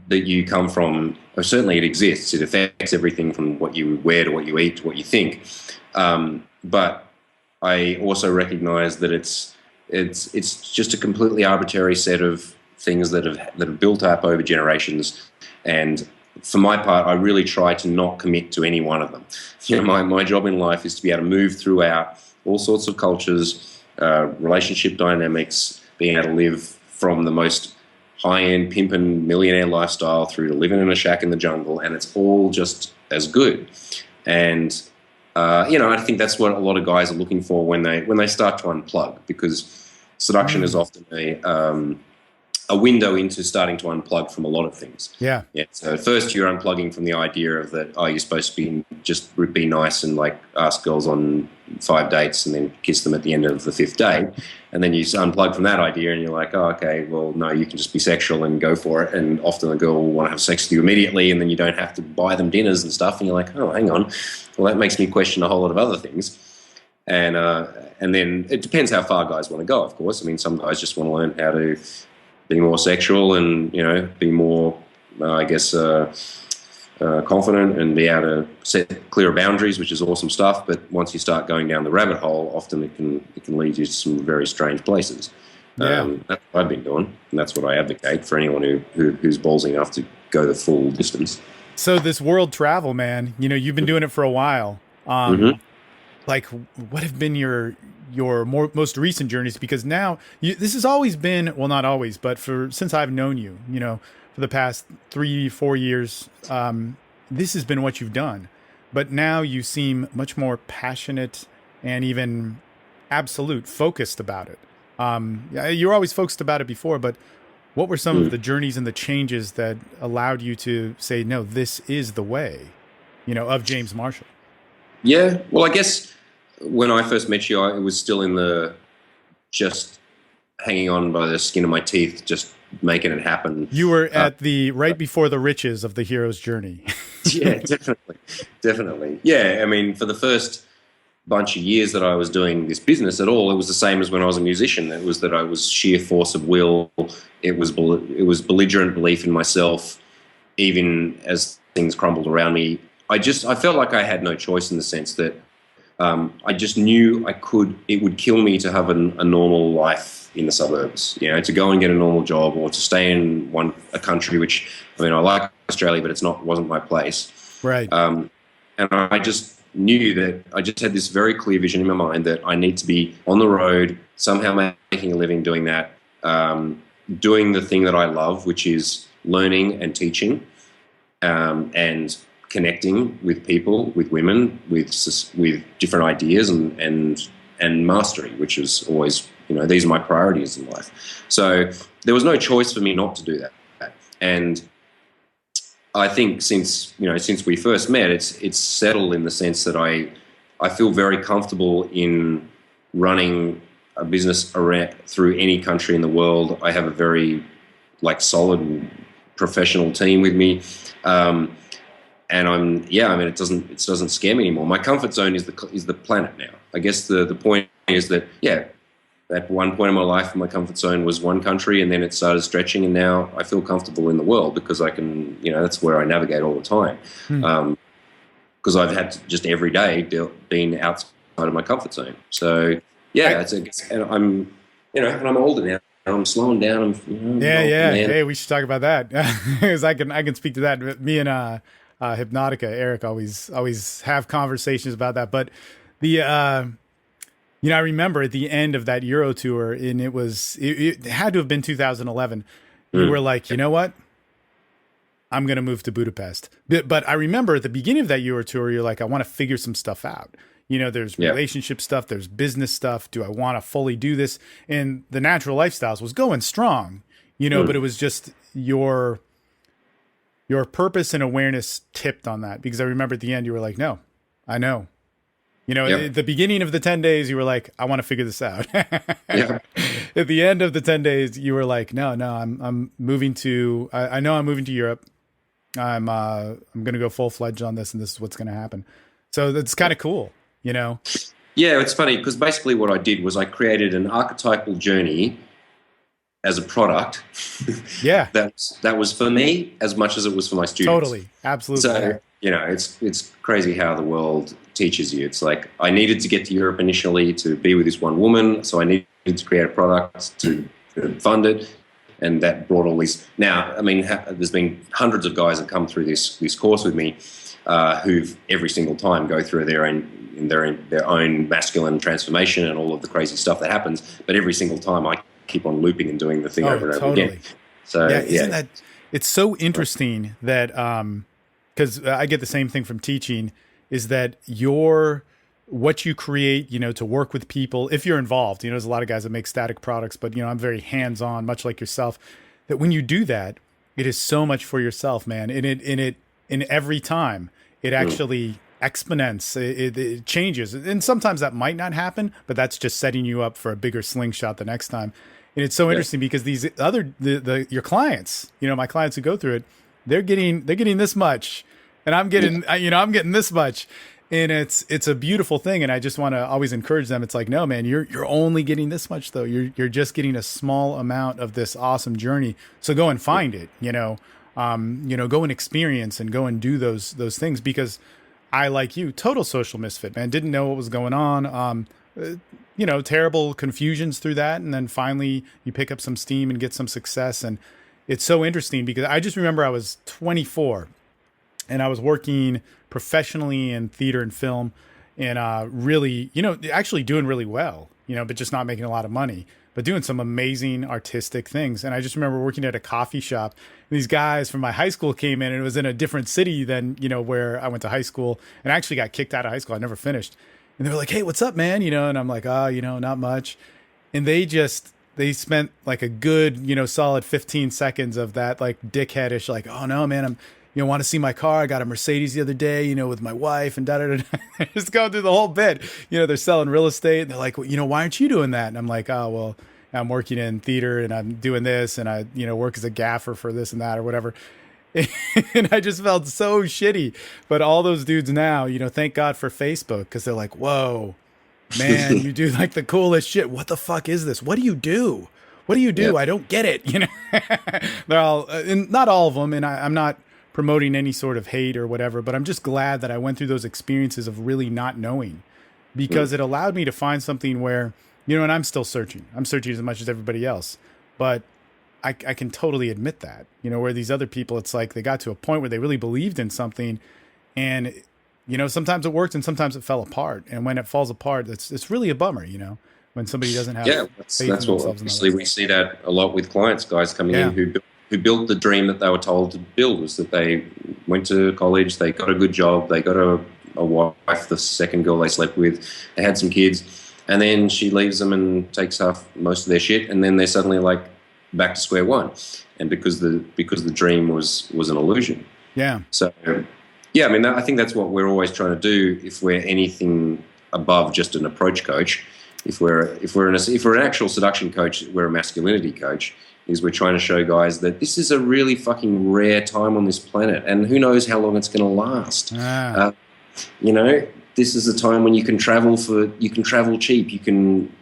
that you come from, certainly it exists. It affects everything from what you wear to what you eat to what you think. But I also recognize that it's just a completely arbitrary set of things that have built up over generations. And for my part, I really try to not commit to any one of them. My job in life is to be able to move throughout all sorts of cultures, relationship dynamics, being able to live from the most high-end pimpin' millionaire lifestyle through to living in a shack in the jungle, and it's all just as good. And I think that's what a lot of guys are looking for when they start to unplug, because seduction is often a window into starting to unplug from a lot of things. Yeah. So first you're unplugging from the idea of that, you're supposed to be nice and like ask girls on 5 dates and then kiss them at the end of the 5th date. And then you unplug from that idea and you're like, okay, well, no, you can just be sexual and go for it. And often the girl will want to have sex with you immediately, and then you don't have to buy them dinners and stuff. And you're like, oh, hang on. Well, that makes me question a whole lot of other things. And then it depends how far guys want to go, of course. I mean, some guys just want to learn how to be more sexual and, be more, confident and be able to set clearer boundaries, which is awesome stuff. But once you start going down the rabbit hole, often it can lead you to some very strange places. That's what I've been doing, and that's what I advocate for anyone who's ballsy enough to go the full distance. So this world travel, man, you've been doing it for a while. Like, what have been your most recent journeys? Because now this has always been, well, not always, but since I've known you, for the past 3-4 years, this has been what you've done. But now you seem much more passionate and even absolute focused about it. You were always focused about it before, but what were some of the journeys and the changes that allowed you to say, no, this is the way, of James Marshall? Yeah, well, I guess when I first met you, it was still in the just hanging on by the skin of my teeth, just making it happen. You were at the right before the riches of the hero's journey. Yeah, definitely, definitely. Yeah, I mean, for the first bunch of years that I was doing this business at all, it was the same as when I was a musician. It was that I was sheer force of will. It was belligerent belief in myself, even as things crumbled around me. I felt like I had no choice in the sense that I just knew it would kill me to have a normal life in the suburbs, you know, to go and get a normal job or to stay in a country, which, I mean, I like Australia, but wasn't my place. Right. And I just knew that I just had this very clear vision in my mind that I need to be on the road, somehow making a living doing that, doing the thing that I love, which is learning and teaching, and connecting with people, with women, with different ideas and mastery, which is always, you know, these are my priorities in life. So there was no choice for me not to do that. And I think since we first met, it's settled in the sense that I feel very comfortable in running a business through any country in the world. I have a very solid professional team with me. And it doesn't scare me anymore. My comfort zone is the planet now. I guess the point is that, at one point in my life, my comfort zone was one country, and then it started stretching, and now I feel comfortable in the world because I can, that's where I navigate all the time. Because I've had to just every day been outside of my comfort zone. So and I'm older now. I'm slowing down. Hey, we should talk about that because I can speak to that. Me and Hypnotica, Eric, always have conversations about that. But I remember at the end of that Euro tour, and it had to have been 2011. You were like, you know what? I'm going to move to Budapest. But I remember at the beginning of that Euro tour, you're like, I want to figure some stuff out. There's relationship stuff, there's business stuff. Do I want to fully do this? And the natural lifestyles was going strong, but it was just your purpose and awareness tipped on that. Because I remember at the end, you were like, no, I know. At the beginning of the 10 days, you were like, I want to figure this out. At the end of the 10 days, you were like, no, I'm moving to, I know I'm moving to Europe. I'm going to go full-fledged on this, and this is what's going to happen. So that's kind of cool, Yeah, it's funny because basically what I did was I created an archetypal journey as a product. that was for me as much as it was for my students. Totally. Absolutely. So, it's crazy how the world teaches you. It's like I needed to get to Europe initially to be with this one woman, so I needed to create a product to fund it, and that brought all these. Now, I mean, there's been hundreds of guys that come through this course with me who've every single time go through their own masculine transformation and all of the crazy stuff that happens, but every single time I keep on looping and doing the thing over and over again. So isn't that it's so interesting that because I get the same thing from teaching, is that what you create, to work with people, if you're involved, there's a lot of guys that make static products, but I'm very hands-on, much like yourself, that when you do that, it is so much for yourself, man. And in every time it actually exponents, it changes. And sometimes that might not happen, but that's just setting you up for a bigger slingshot the next time. And it's so interesting because these your clients, my clients who go through it, they're getting this much, and I'm getting this much, and it's a beautiful thing. And I just want to always encourage them. It's like, no, man, you're only getting this much though. You're just getting a small amount of this awesome journey. So go and find it. Go and experience and go and do those things, because I, like you, total social misfit, man. Didn't know what was going on. Terrible confusions through that, and then finally you pick up some steam and get some success. And it's so interesting because I just remember I was 24 and I was working professionally in theater and film, and really, actually doing really well, but just not making a lot of money, but doing some amazing artistic things. And I just remember working at a coffee shop. These guys from my high school came in, and it was in a different city than, where I went to high school, and I actually got kicked out of high school. I never finished. And they were like, hey, what's up, man? And I'm like, not much. And they spent like a good, solid 15 seconds of that, like dickheadish, like, oh no, man, want to see my car? I got a Mercedes the other day, with my wife and da da da. Just going through the whole bit. They're selling real estate. And they're like, well, why aren't you doing that? And I'm like, oh, well, I'm working in theater and I'm doing this and I, work as a gaffer for this and that or whatever. And I just felt so shitty. But all those dudes now, thank God for Facebook, because they're like, whoa, man, you do like the coolest shit. What the fuck is this? What do you do? What do you do? Yep. I don't get it. They're all, and not all of them. And I'm not promoting any sort of hate or whatever, but I'm just glad that I went through those experiences of really not knowing, because it allowed me to find something where, and I'm still searching. I'm searching as much as everybody else, but I can totally admit that, where these other people, it's like they got to a point where they really believed in something, and, sometimes it worked and sometimes it fell apart. And when it falls apart, it's really a bummer, when somebody doesn't have that's what obviously we see that a lot with clients, guys coming in who built the dream that they were told to build, was that they went to college, they got a good job, they got a wife, the second girl they slept with, they had some kids, and then she leaves them and takes off most of their shit, and then they're suddenly like back to square one, and because the dream was an illusion. Yeah. So yeah, I mean, I think that's what we're always trying to do. If we're anything above just an approach coach, if we're an actual seduction coach, we're a masculinity coach. Is we're trying to show guys that this is a really fucking rare time on this planet, and who knows how long it's going to last. This is a time when you can travel cheap. You can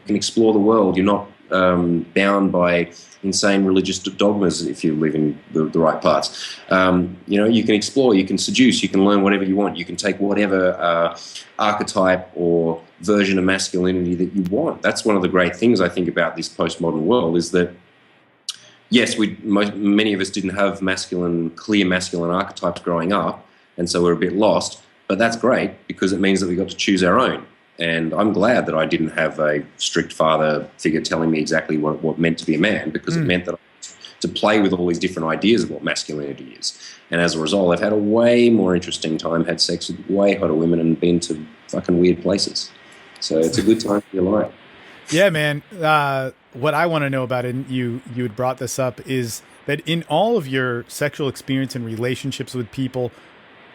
explore the world. You're not bound by insane religious dogmas if you live in the right parts. You can explore, you can seduce, you can learn whatever you want. You can take whatever archetype or version of masculinity that you want. That's one of the great things I think about this postmodern world, is that yes, many of us didn't have clear masculine archetypes growing up, and so we're a bit lost. But that's great, because it means that we got to choose our own. And I'm glad that I didn't have a strict father figure telling me exactly what meant to be a man, because it meant that I had to play with all these different ideas of what masculinity is. And as a result, I've had a way more interesting time, had sex with way hotter women, and been to fucking weird places. So it's a good time for your life. Yeah, man. What I want to know about it, and you had brought this up, is that in all of your sexual experience and relationships with people,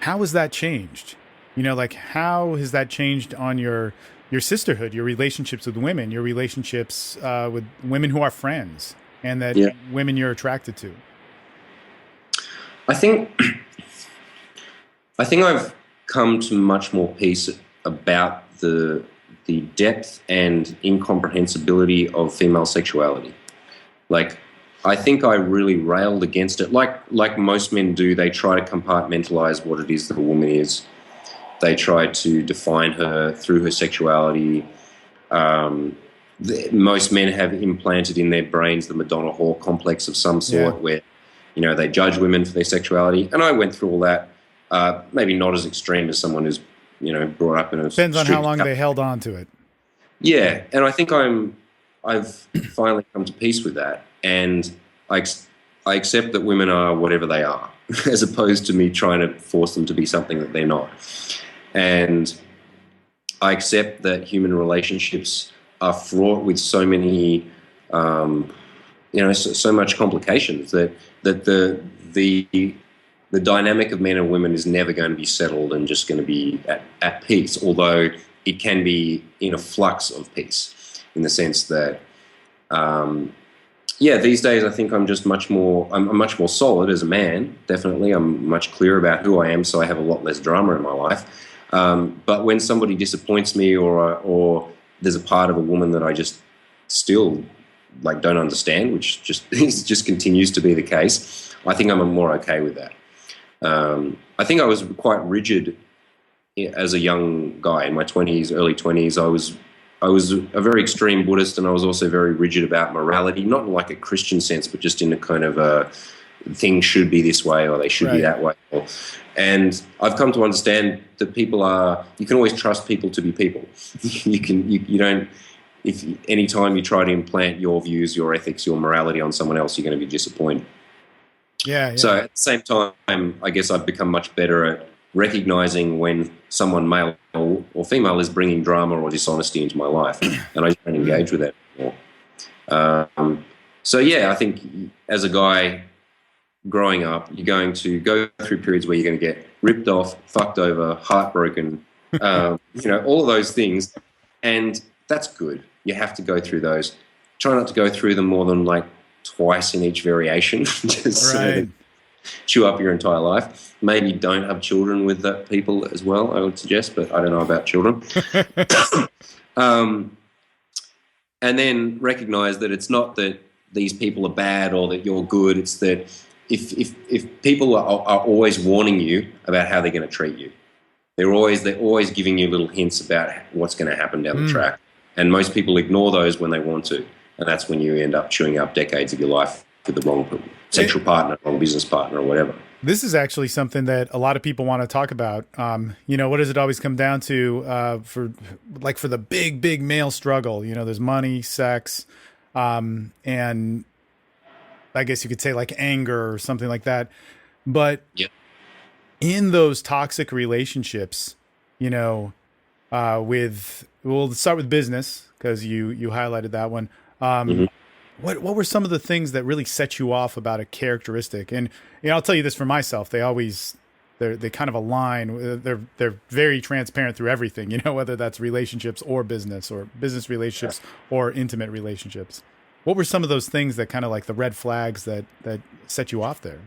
how has that changed? How has that changed on your sisterhood, your relationships with women, your relationships with women who are friends, and that women you're attracted to? I think I've come to much more peace about the depth and incomprehensibility of female sexuality. I think I really railed against it. Like most men do, they try to compartmentalize what it is that a woman is. They try to define her through her sexuality. Most men have implanted in their brains the Madonna whore complex of some sort, where, they judge women for their sexuality. And I went through all that, maybe not as extreme as someone who's, brought up in a... Depends on how long they held on to it. Yeah, and I think I've finally come to peace with that, and I accept that women are whatever they are, as opposed to me trying to force them to be something that they're not. And I accept that human relationships are fraught with so many, so much complications, that the dynamic of men and women is never going to be settled and just going to be at peace, although it can be in a flux of peace, in the sense that, these days I think I'm much more solid as a man, definitely. I'm much clearer about who I am, so I have a lot less drama in my life. But when somebody disappoints me, or there's a part of a woman that I just still don't understand, which just continues to be the case, I think I'm more okay with that. I think I was quite rigid as a young guy in my 20s, early 20s. I was a very extreme Buddhist, and I was also very rigid about morality, not in like a Christian sense, but just in a kind of a things should be this way or they should be that way. And I've come to understand that you can always trust people to be people. You don't, if any time you try to implant your views, your ethics, your morality on someone else, you're going to be disappointed. Yeah. So at the same time, I guess I've become much better at recognizing when someone, male or female, is bringing drama or dishonesty into my life, and I don't engage with that anymore. So yeah, I think as a guy, growing up, you're going to go through periods where you're going to get ripped off, fucked over, heartbroken, all of those things. And that's good. You have to go through those. Try not to go through them more than like twice in each variation, just so that chew up your entire life. Maybe don't have children with that people as well, I would suggest, but I don't know about children. And then recognize that it's not that these people are bad or that you're good. It's that if people are always warning you about how they're going to treat you, they're always giving you little hints about what's going to happen down the track. And most people ignore those when they want to. And that's when you end up chewing up decades of your life with the wrong sexual partner, wrong business partner, or whatever. This is actually something that a lot of people want to talk about. What does it always come down to for the big male struggle? There's money, sex, and I guess you could say like anger or something like that. But in those toxic relationships, we'll start with business because you highlighted that one. What were some of the things that really set you off about a characteristic? And I'll tell you this for myself. They kind of align. They're very transparent through everything. Whether that's relationships or business relationships or intimate relationships. What were some of those things that kind of like the red flags that set you off there?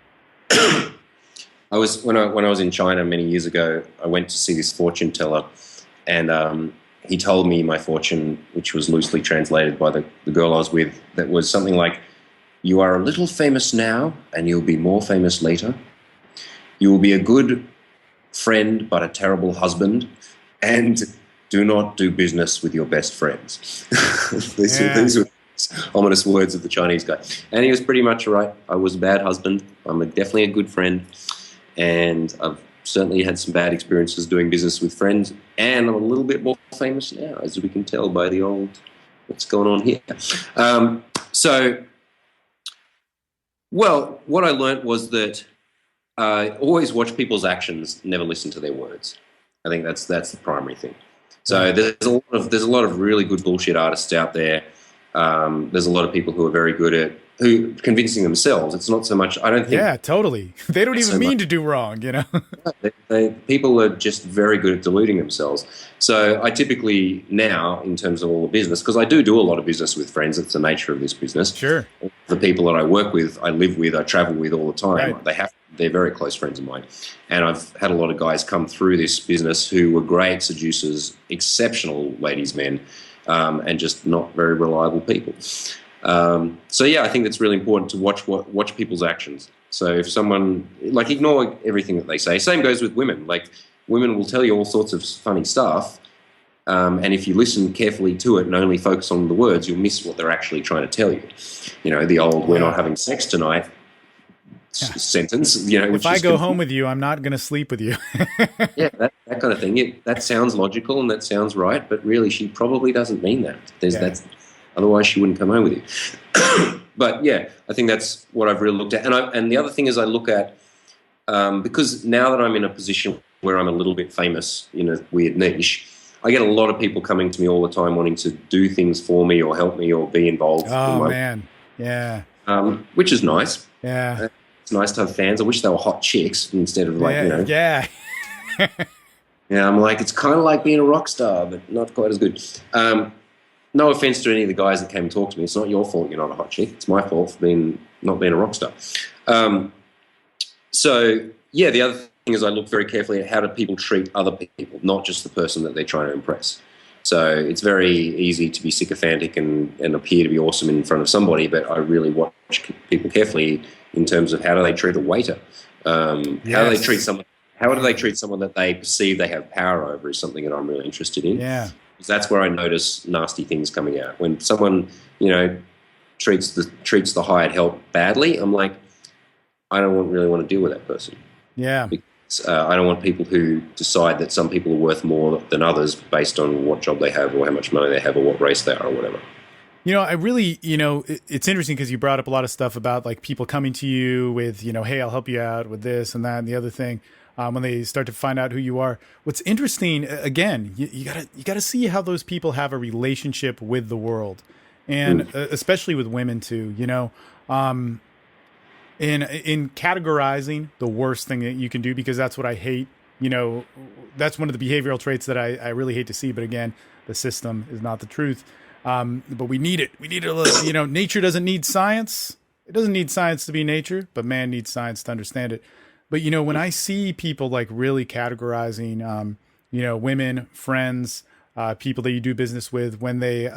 When I was in China many years ago, I went to see this fortune teller, and he told me my fortune, which was loosely translated by the girl I was with, that was something like, "You are a little famous now, and you'll be more famous later. You will be a good friend, but a terrible husband, and do not do business with your best friends." These were ominous words of the Chinese guy. And he was pretty much right. I was a bad husband. I'm definitely a good friend. And I've certainly had some bad experiences doing business with friends, and I'm a little bit more famous now, as we can tell by the old what's going on here. What I learned was that always watch people's actions, never listen to their words. I think that's the primary thing. So there's a lot of really good bullshit artists out there. There's a lot of people who are very good at convincing themselves. It's not so much, I don't think. Yeah, totally. They don't even mean to do wrong, People are just very good at deluding themselves. So I typically now, in terms of all the business, because I do a lot of business with friends, it's the nature of this business. Sure. The people that I work with, I live with, I travel with all the time. Right. They're very close friends of mine. And I've had a lot of guys come through this business who were great seducers, exceptional ladies' men, and just not very reliable people. I think it's really important to watch people's actions. So if someone, ignore everything that they say. Same goes with women. Women will tell you all sorts of funny stuff, and if you listen carefully to it and only focus on the words, you'll miss what they're actually trying to tell you. The old "we're not having sex tonight" sentence. If I go home with you, I'm not going to sleep with you. Yeah, that kind of thing. That sounds logical and that sounds right, but really she probably doesn't mean that. Otherwise, she wouldn't come home with you. But yeah, I think that's what I've really looked at. And the other thing is I look at, because now that I'm in a position where I'm a little bit famous in a weird niche, I get a lot of people coming to me all the time wanting to do things for me or help me or be involved. Oh, man. Yeah. Which is nice. Yeah. It's nice to have fans. I wish they were hot chicks instead of Yeah. Yeah, I'm like, it's kind of like being a rock star, but not quite as good. No offense to any of the guys that came and talked to me. It's not your fault you're not a hot chick. It's my fault for not being a rock star. The other thing is I look very carefully at how do people treat other people, not just the person that they're trying to impress. So it's very easy to be sycophantic and appear to be awesome in front of somebody, but I really watch people carefully in terms of how do they treat a waiter. How do they treat someone? How do they treat someone that they perceive they have power over is something that I'm really interested in. Yeah. Because that's where I notice nasty things coming out. When someone, treats the hired help badly, I'm like, I don't really want to deal with that person. Yeah. Because I don't want people who decide that some people are worth more than others based on what job they have or how much money they have or what race they are or whatever. I really, it's interesting because you brought up a lot of stuff about like people coming to you with, hey, I'll help you out with this and that and the other thing. When they start to find out who you are, what's interesting, again, you gotta see how those people have a relationship with the world, and especially with women too. And in categorizing the worst thing that you can do, because that's what I hate. That's one of the behavioral traits that I really hate to see. But again, the system is not the truth. But we need it. We need it. Nature doesn't need science. It doesn't need science to be nature, but man needs science to understand it. But, when I see people like really categorizing, women, friends, people that you do business with, when they,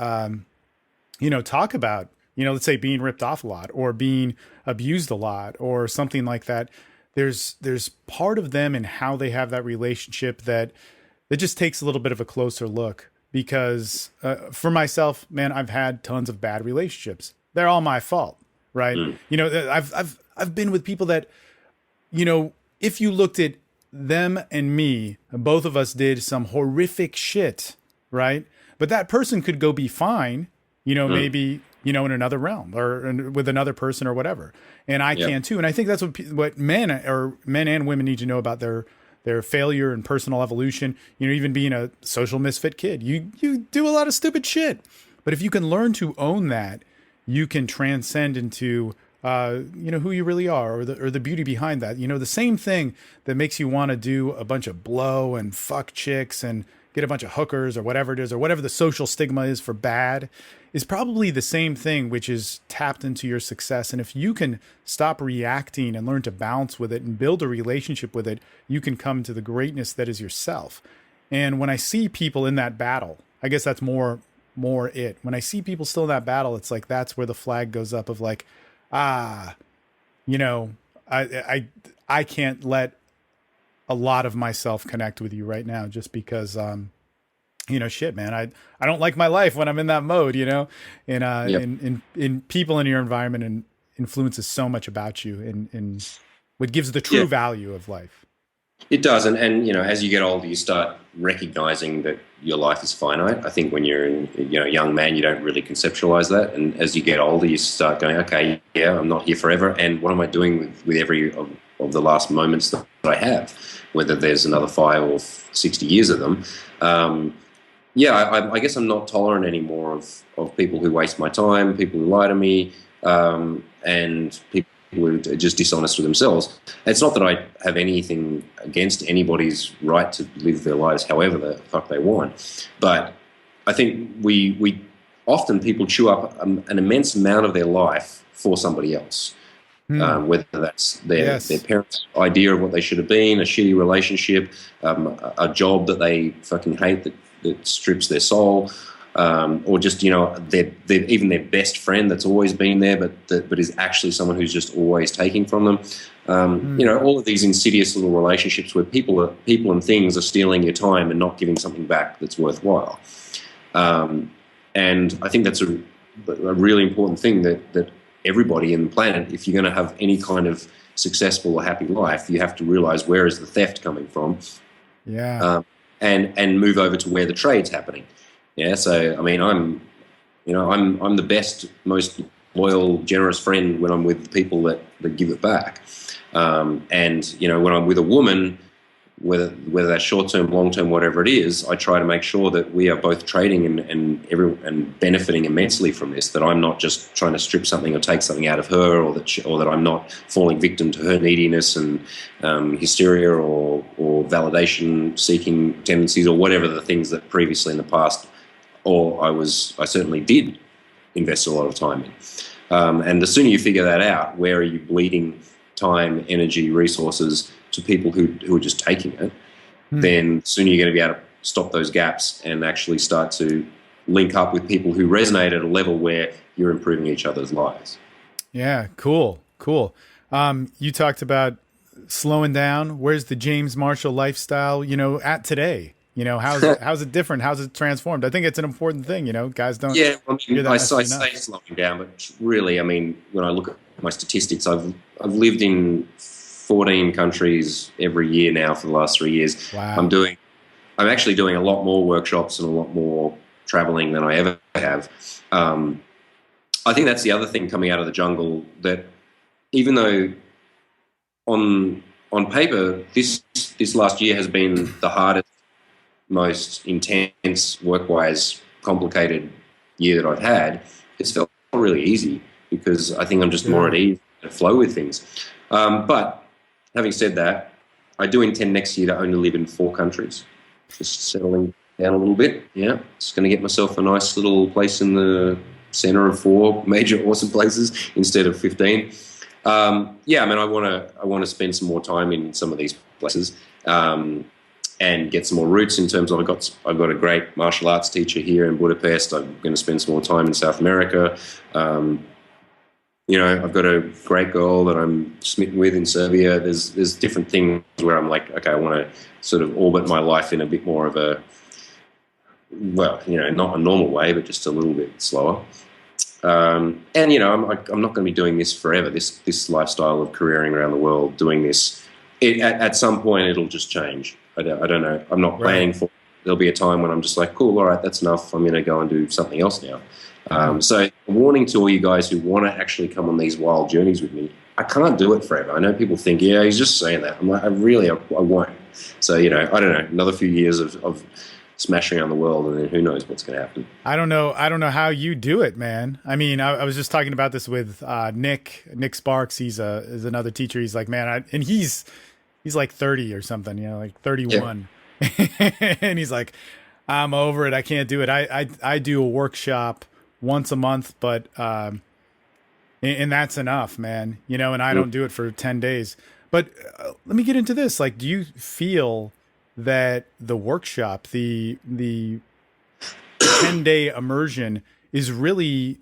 talk about, let's say being ripped off a lot or being abused a lot or something like that, there's part of them and how they have that relationship that just takes a little bit of a closer look. Because for myself, man, I've had tons of bad relationships. They're all my fault, right? I've been with people that, if you looked at them and me, both of us did some horrific shit, right? But that person could go be fine, maybe, in another realm or with another person or whatever. And I can too. And I think that's what men and women need to know about their failure and personal evolution. Even being a social misfit kid, you do a lot of stupid shit. But if you can learn to own that, you can transcend into who you really are, or the beauty behind that. The same thing that makes you want to do a bunch of blow and fuck chicks and get a bunch of hookers or whatever it is, or whatever the social stigma is for bad, is probably the same thing, which is tapped into your success. And if you can stop reacting and learn to bounce with it and build a relationship with it, you can come to the greatness that is yourself. And when I see people in that battle, I guess that's more it. When I see people still in that battle, it's like, that's where the flag goes up of like, I can't let a lot of myself connect with you right now, just because, shit, man, I don't like my life when I'm in that mode, and people in your environment and influences so much about you and what gives the true value of life. It does. And, as you get older, you start recognizing that your life is finite. I think when you're a young man, you don't really conceptualize that. And as you get older, you start going, okay, yeah, I'm not here forever. And what am I doing with every of the last moments that I have, whether there's another 5 or 60 years of them? I guess I'm not tolerant anymore of people who waste my time, people who lie to me, and people who are just dishonest with themselves. It's not that I have anything against anybody's right to live their lives however the fuck they want, but I think we often people chew up an immense amount of their life for somebody else. Whether that's their parents' idea of what they should have been, a shitty relationship, a job that they fucking hate that strips their soul, or just even their best friend that's always been there, but is actually someone who's just always taking from them. All of these insidious little relationships where people and things are stealing your time and not giving something back that's worthwhile. And I think that's a really important thing that everybody in the planet, if you're going to have any kind of successful or happy life, you have to realize where is the theft coming from. And move over to where the trade's happening. Yeah. So, I mean, I'm the best, most loyal, generous friend when I'm with people that give it back. And when I'm with a woman, whether that's short-term, long-term, whatever it is, I try to make sure that we are both trading and benefiting immensely from this, that I'm not just trying to strip something or take something out of her, or that I'm not falling victim to her neediness and hysteria or validation-seeking tendencies, or whatever the things that previously in the past, I certainly did invest a lot of time in. And the sooner you figure that out, where are you bleeding time, energy, resources to people who are just taking it, then soon you're going to be able to stop those gaps and actually start to link up with people who resonate at a level where you're improving each other's lives. Yeah, cool. You talked about slowing down. Where's the James Marshall lifestyle, at today? How's it different? How's it transformed? I think it's an important thing, guys don't. Yeah, I say slowing down, but really, I mean, when I look at my statistics, I've lived in 14 countries every year now for the last 3 years. Wow. I'm actually doing a lot more workshops and a lot more traveling than I ever have. I think that's the other thing coming out of the jungle, that even though on paper this last year has been the hardest, most intense, work-wise, complicated year that I've had, it's felt really easy because I think I'm just more at ease. flow with things. But having said that, I do intend next year to only live in 4 countries, just settling down a little bit. Yeah, just going to get myself a nice little place in the center of 4 major awesome places instead of 15. Yeah, I mean, I want to spend some more time in some of these places and get some more roots in terms of I've got a great martial arts teacher here in Budapest. I'm going to spend some more time in South America. You know, I've got a great girl that I'm smitten with in Serbia. There's different things where I'm like, okay, I want to sort of orbit my life in a bit more of a, well, you know, not a normal way, but just a little bit slower. And you know, I'm not going to be doing this forever. This lifestyle of careering around the world, doing this, at some point it'll just change. I don't know. I'm not planning for. There'll be a time when I'm just like, cool, all right, that's enough. I'm going to go and do something else now. So, a warning to all you guys who want to actually come on these wild journeys with me. I can't do it forever. I know people think, yeah, he's just saying that. I'm like, I won't. So, you know, I don't know. Another few years of smashing around the world, and then who knows what's going to happen. I don't know how you do it, man. I mean, I was just talking about this with Nick Sparks. Is another teacher. He's like, man, and he's like 30 or something, you know, like 31. Yeah. And he's like, I'm over it. I can't do it. I do a workshop once a month, but and that's enough, man. You know, and I don't do it for 10 days. But let me get into this. Like, do you feel that the workshop, the 10-day immersion is really,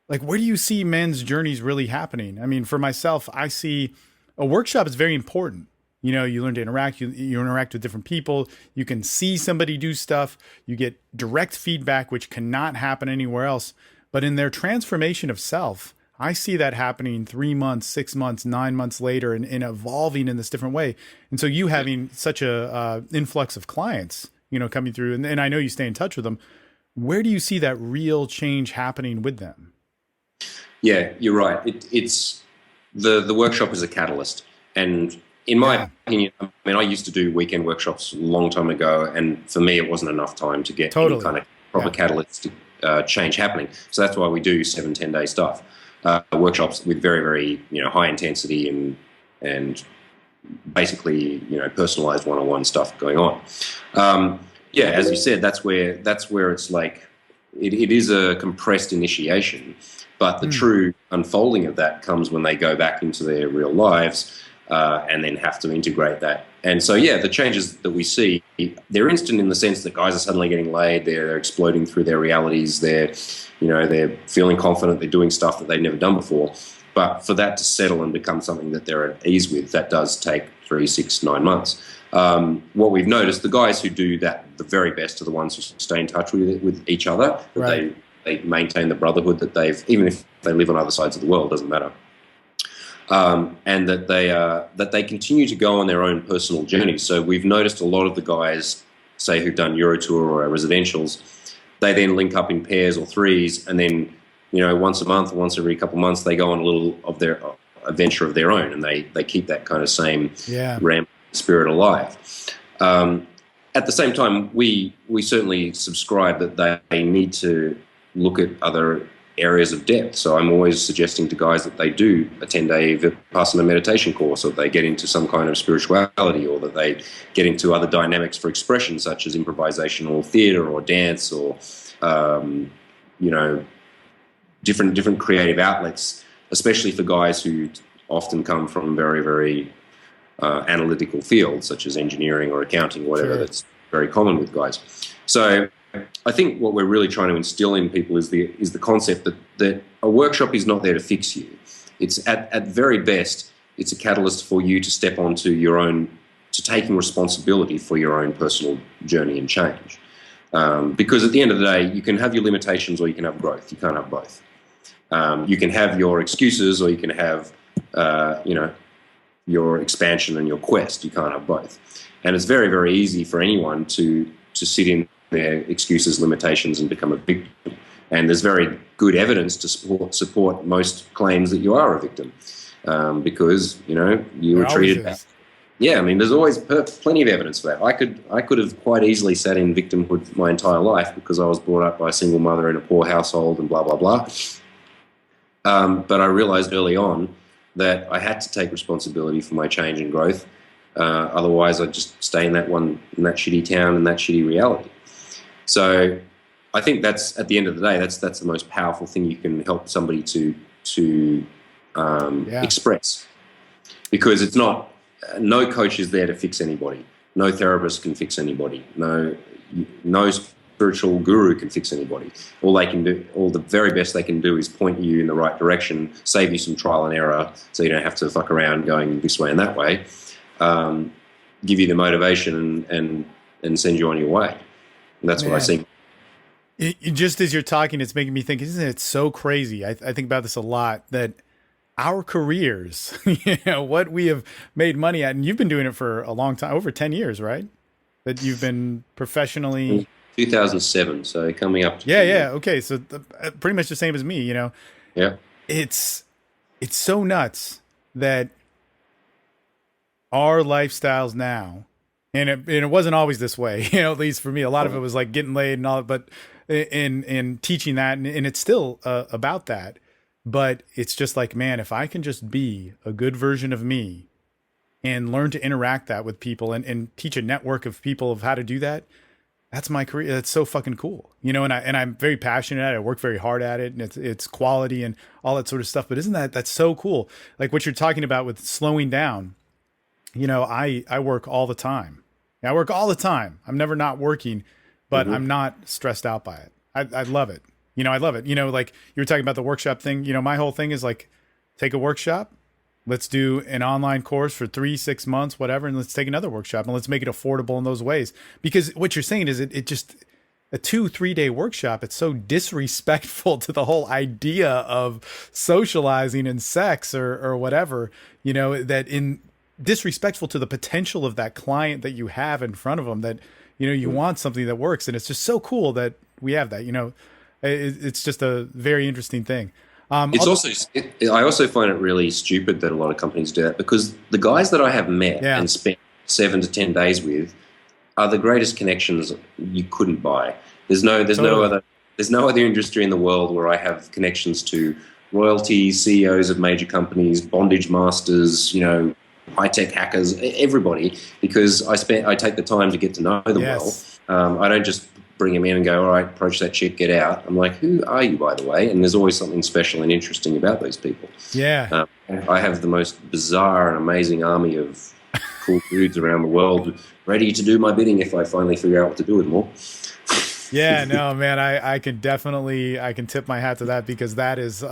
like, where do you see men's journeys really happening? I mean, for myself, I see a workshop is very important. You know, you learn to interact, you interact with different people, you can see somebody do stuff, you get direct feedback, which cannot happen anywhere else. But in their transformation of self, I see that happening 3 months, 6 months, 9 months later, and evolving in this different way. And so you having such a influx of clients, you know, coming through, and I know you stay in touch with them. Where do you see that real change happening with them? Yeah, you're right. It's the workshop is a catalyst. And in my opinion, I mean, I used to do weekend workshops a long time ago, and for me, it wasn't enough time to get any kind of proper catalyst change happening. So that's why we do 7-10 day stuff, workshops with very, very, you know, high intensity and basically, you know, personalized one-on-one stuff going on. Yeah, as you said, that's where it's like it is a compressed initiation, but the true unfolding of that comes when they go back into their real lives. And then have to integrate that. And so, yeah, the changes that we see, they're instant in the sense that guys are suddenly getting laid, they're exploding through their realities, they're feeling confident, they're doing stuff that they've never done before. But for that to settle and become something that they're at ease with, that does take 3, 6, 9 months. What we've noticed, the guys who do that the very best are the ones who stay in touch with each other, that they maintain the brotherhood that they've, even if they live on other sides of the world, doesn't matter. And that they continue to go on their own personal journeys. So we've noticed a lot of the guys, say, who've done Eurotour or our residentials, they then link up in pairs or threes, and then, you know, once a month, once every couple of months, they go on a little of their adventure of their own, and they keep that kind of same ramp spirit alive. At the same time, we certainly subscribe that they need to look at other areas of depth. So I'm always suggesting to guys that they do a 10-day Vipassana meditation course, or they get into some kind of spirituality, or that they get into other dynamics for expression, such as improvisation or theater or dance, or you know, different creative outlets, especially for guys who often come from very, very analytical fields, such as engineering or accounting, whatever. That's very common with guys. So I think what we're really trying to instill in people is the concept that a workshop is not there to fix you. It's at very best, it's a catalyst for you to step onto your own, to taking responsibility for your own personal journey and change. Because at the end of the day, you can have your limitations or you can have growth. You can't have both. You can have your excuses or you can have, you know, your expansion and your quest. You can't have both. And it's very, very easy for anyone to sit in their excuses, limitations, and become a victim. And there's very good evidence to support most claims that you are a victim, because, you know, you were treated. Yeah, I mean, there's always plenty of evidence for that. I could have quite easily sat in victimhood my entire life because I was brought up by a single mother in a poor household and blah blah blah. But I realized early on that I had to take responsibility for my change and growth. Otherwise, I'd just stay in that shitty town and that shitty reality. So I think that's, at the end of the day, that's the most powerful thing you can help somebody to express, because it's not, no coach is there to fix anybody. No therapist can fix anybody. No spiritual guru can fix anybody. All they can do, all the very best they can do, is point you in the right direction, save you some trial and error, so you don't have to fuck around going this way and that way. Give you the motivation and send you on your way. And that's what I see. Just as you're talking, it's making me think, isn't it so crazy? I think about this a lot, that our careers, what we have made money at, and you've been doing it for a long time, over 10 years, right? That you've been professionally. 2007, so coming up to yeah. Okay, so pretty much the same as me, Yeah. It's so nuts that our lifestyles now, and it wasn't always this way, at least for me. A lot of it was like getting laid and all, but in teaching that, and it's still about that. But it's just like, man, if I can just be a good version of me and learn to interact that with people and teach a network of people of how to do that, that's my career. That's so fucking cool, and I'm very passionate at it. I work very hard at it, and it's quality and all that sort of stuff. But that's so cool? Like what you're talking about with slowing down. I work all the time. I work all the time. I'm never not working, but I'm not stressed out by it. I love it. I love it. Like you were talking about the workshop thing, my whole thing is like, take a workshop, let's do an online course for 3-6 months, whatever. And let's take another workshop and let's make it affordable in those ways. Because what you're saying is it just a 2-3 day workshop. It's so disrespectful to the whole idea of socializing and sex or whatever, that in disrespectful to the potential of that client that you have in front of them, that, you want something that works. And it's just so cool that we have that, it's just a very interesting thing. I also find it really stupid that a lot of companies do that, because the guys that I have met and spent 7 to 10 days with are the greatest connections you couldn't buy. There's no other industry in the world where I have connections to royalty, CEOs of major companies, bondage masters, high-tech hackers, everybody, because I take the time to get to know them well. I don't just bring them in and go, all right, approach that chick, get out. I'm like, who are you, by the way? And there's always something special and interesting about those people. Yeah. I have the most bizarre and amazing army of cool dudes around the world ready to do my bidding if I finally figure out what to do with them all. Yeah, no, man, I can tip my hat to that, because that is,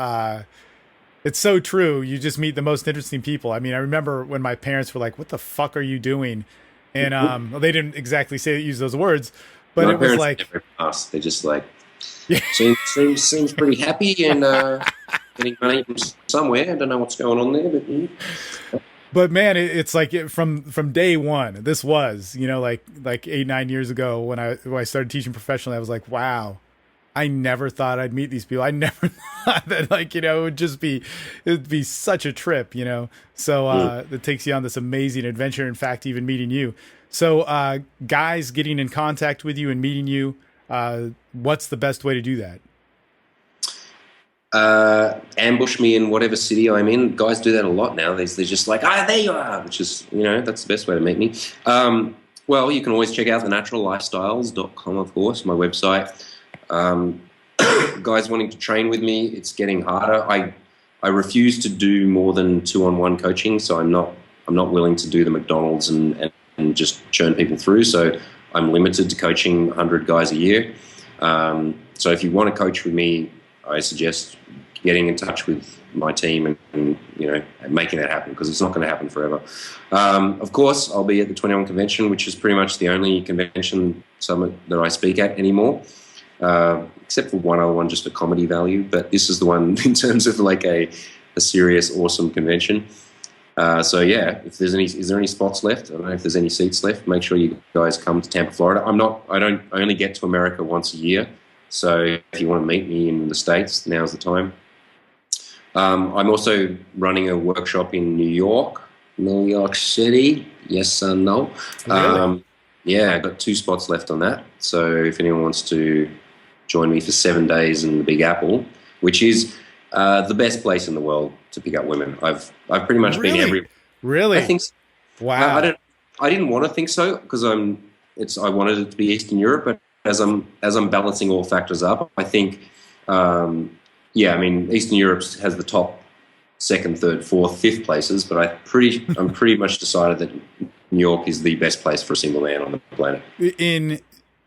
it's so true. You just meet the most interesting people. I mean, I remember when my parents were like, what the fuck are you doing? And they didn't exactly use those words, but it was like, they're just like, seems pretty happy and getting money from somewhere. I don't know what's going on there, but man, it's like from day one. This was, like 8-9 years ago when I started teaching professionally. I was like, wow, I never thought I'd meet these people. I never thought that, it'd be such a trip, So that takes you on this amazing adventure. In fact, even meeting you. So guys getting in contact with you and meeting you, what's the best way to do that? Ambush me in whatever city I'm in. Guys do that a lot now. They're just like, there you are, which is, that's the best way to meet me. Well, you can always check out thenaturallifestyles.com, of course, my website. Guys wanting to train with me, it's getting harder. I refuse to do more than 2-on-1 coaching, so I'm not willing to do the McDonald's and just churn people through. So I'm limited to coaching 100 guys a year. So if you want to coach with me, I suggest getting in touch with my team and making that happen, because it's not going to happen forever. Of course, I'll be at the 21 convention, which is pretty much the only convention summit that I speak at anymore, except for one other one just for comedy value. But this is the one in terms of like a serious, awesome convention. So yeah, is there any spots left? I don't know if there's any seats left. Make sure you guys come to Tampa, Florida. I only get to America once a year. So if you want to meet me in the States, now's the time. I'm also running a workshop in New York City. Yes and no. Really? Yeah, I've got 2 spots left on that. So if anyone wants to join me for 7 days in the Big Apple, which is The best place in the world to pick up women. I've pretty much been every. Really? I think so. Wow. I didn't want to think so because I wanted it to be Eastern Europe, but as I'm balancing all factors up, I think, I mean, Eastern Europe has the top second, third, fourth, fifth places, but I'm pretty much decided that New York is the best place for a single man on the planet.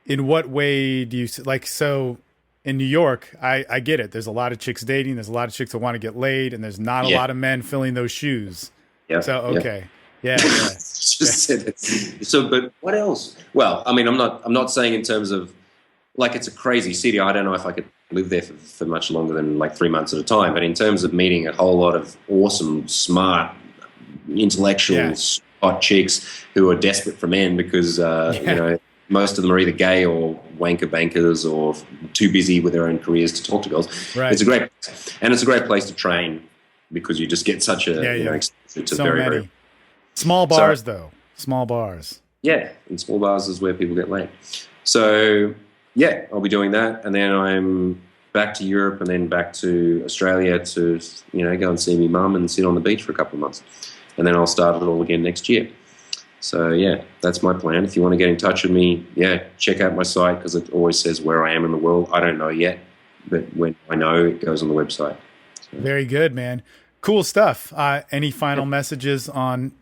In what way do you like? So in New York, I get it. There's a lot of chicks dating. There's a lot of chicks that want to get laid, and there's not a lot of men filling those shoes. Yeah. So okay. Yeah. Just said it. So, but what else? Well, I mean, I'm not saying in terms of like it's a crazy city. I don't know if I could live there for much longer than like 3 months at a time. But in terms of meeting a whole lot of awesome, smart, intellectual, hot chicks who are desperate for men because most of them are either gay or wanker bankers or too busy with their own careers to talk to girls. Right. It's a great place. And it's a great place to train because you just get such a exposure to so very, many. very Small bars, though. Small bars. Yeah, and small bars is where people get laid. So, yeah, I'll be doing that. And then I'm back to Europe and then back to Australia to, go and see me mum and sit on the beach for a couple of months. And then I'll start it all again next year. So, yeah, that's my plan. If you want to get in touch with me, check out my site because it always says where I am in the world. I don't know yet, but when I know, it goes on the website. So. Very good, man. Cool stuff. Any final messages on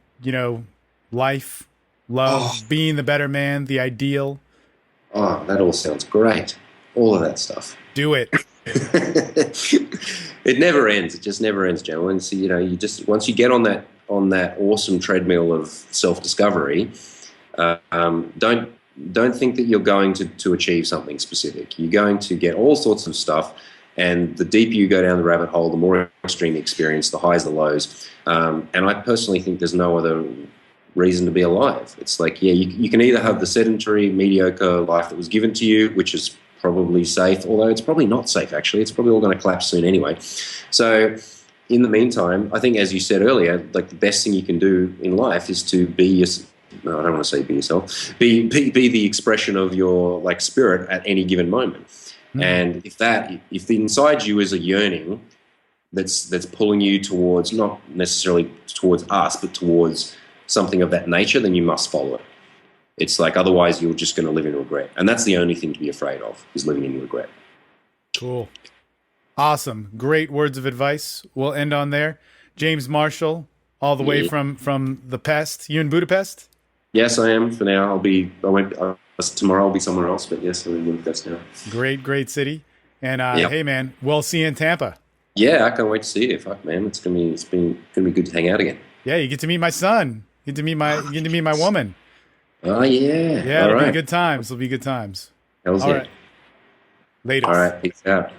life, love, being the better man, the ideal? Oh, that all sounds great. All of that stuff. Do it. It never ends. It just never ends, gentlemen. So, you just, once you get on that awesome treadmill of self-discovery, don't think that you're going to achieve something specific. You're going to get all sorts of stuff. And the deeper you go down the rabbit hole, the more extreme the experience, the highs, the lows. And I personally think there's no other reason to be alive. It's like, you can either have the sedentary, mediocre life that was given to you, which is probably safe, although it's probably not safe, actually. It's probably all going to collapse soon anyway. So in the meantime, I think, as you said earlier, like the best thing you can do in life is to be I don't want to say be yourself, be the expression of your like spirit at any given moment. And if inside you is a yearning that's pulling you towards, not necessarily towards us, but towards something of that nature, then you must follow it. It's like, otherwise you're just going to live in regret. And that's the only thing to be afraid of, is living in regret. Cool. Awesome. Great words of advice. We'll end on there. James Marshall, all the way from the pest. You in Budapest? Yes, I am for now. Tomorrow I'll be somewhere else, but yes, I'm in Budapest now. Great city. And hey, man, we'll see you in Tampa. Yeah, I can't wait to see you. Fuck, man, it's gonna be good to hang out again. Yeah, you get to meet my son. You get to meet my woman. Oh yeah. Yeah, it'll be good times. It'll be good times. Hell's all yeah. right. Later. All right, peace out.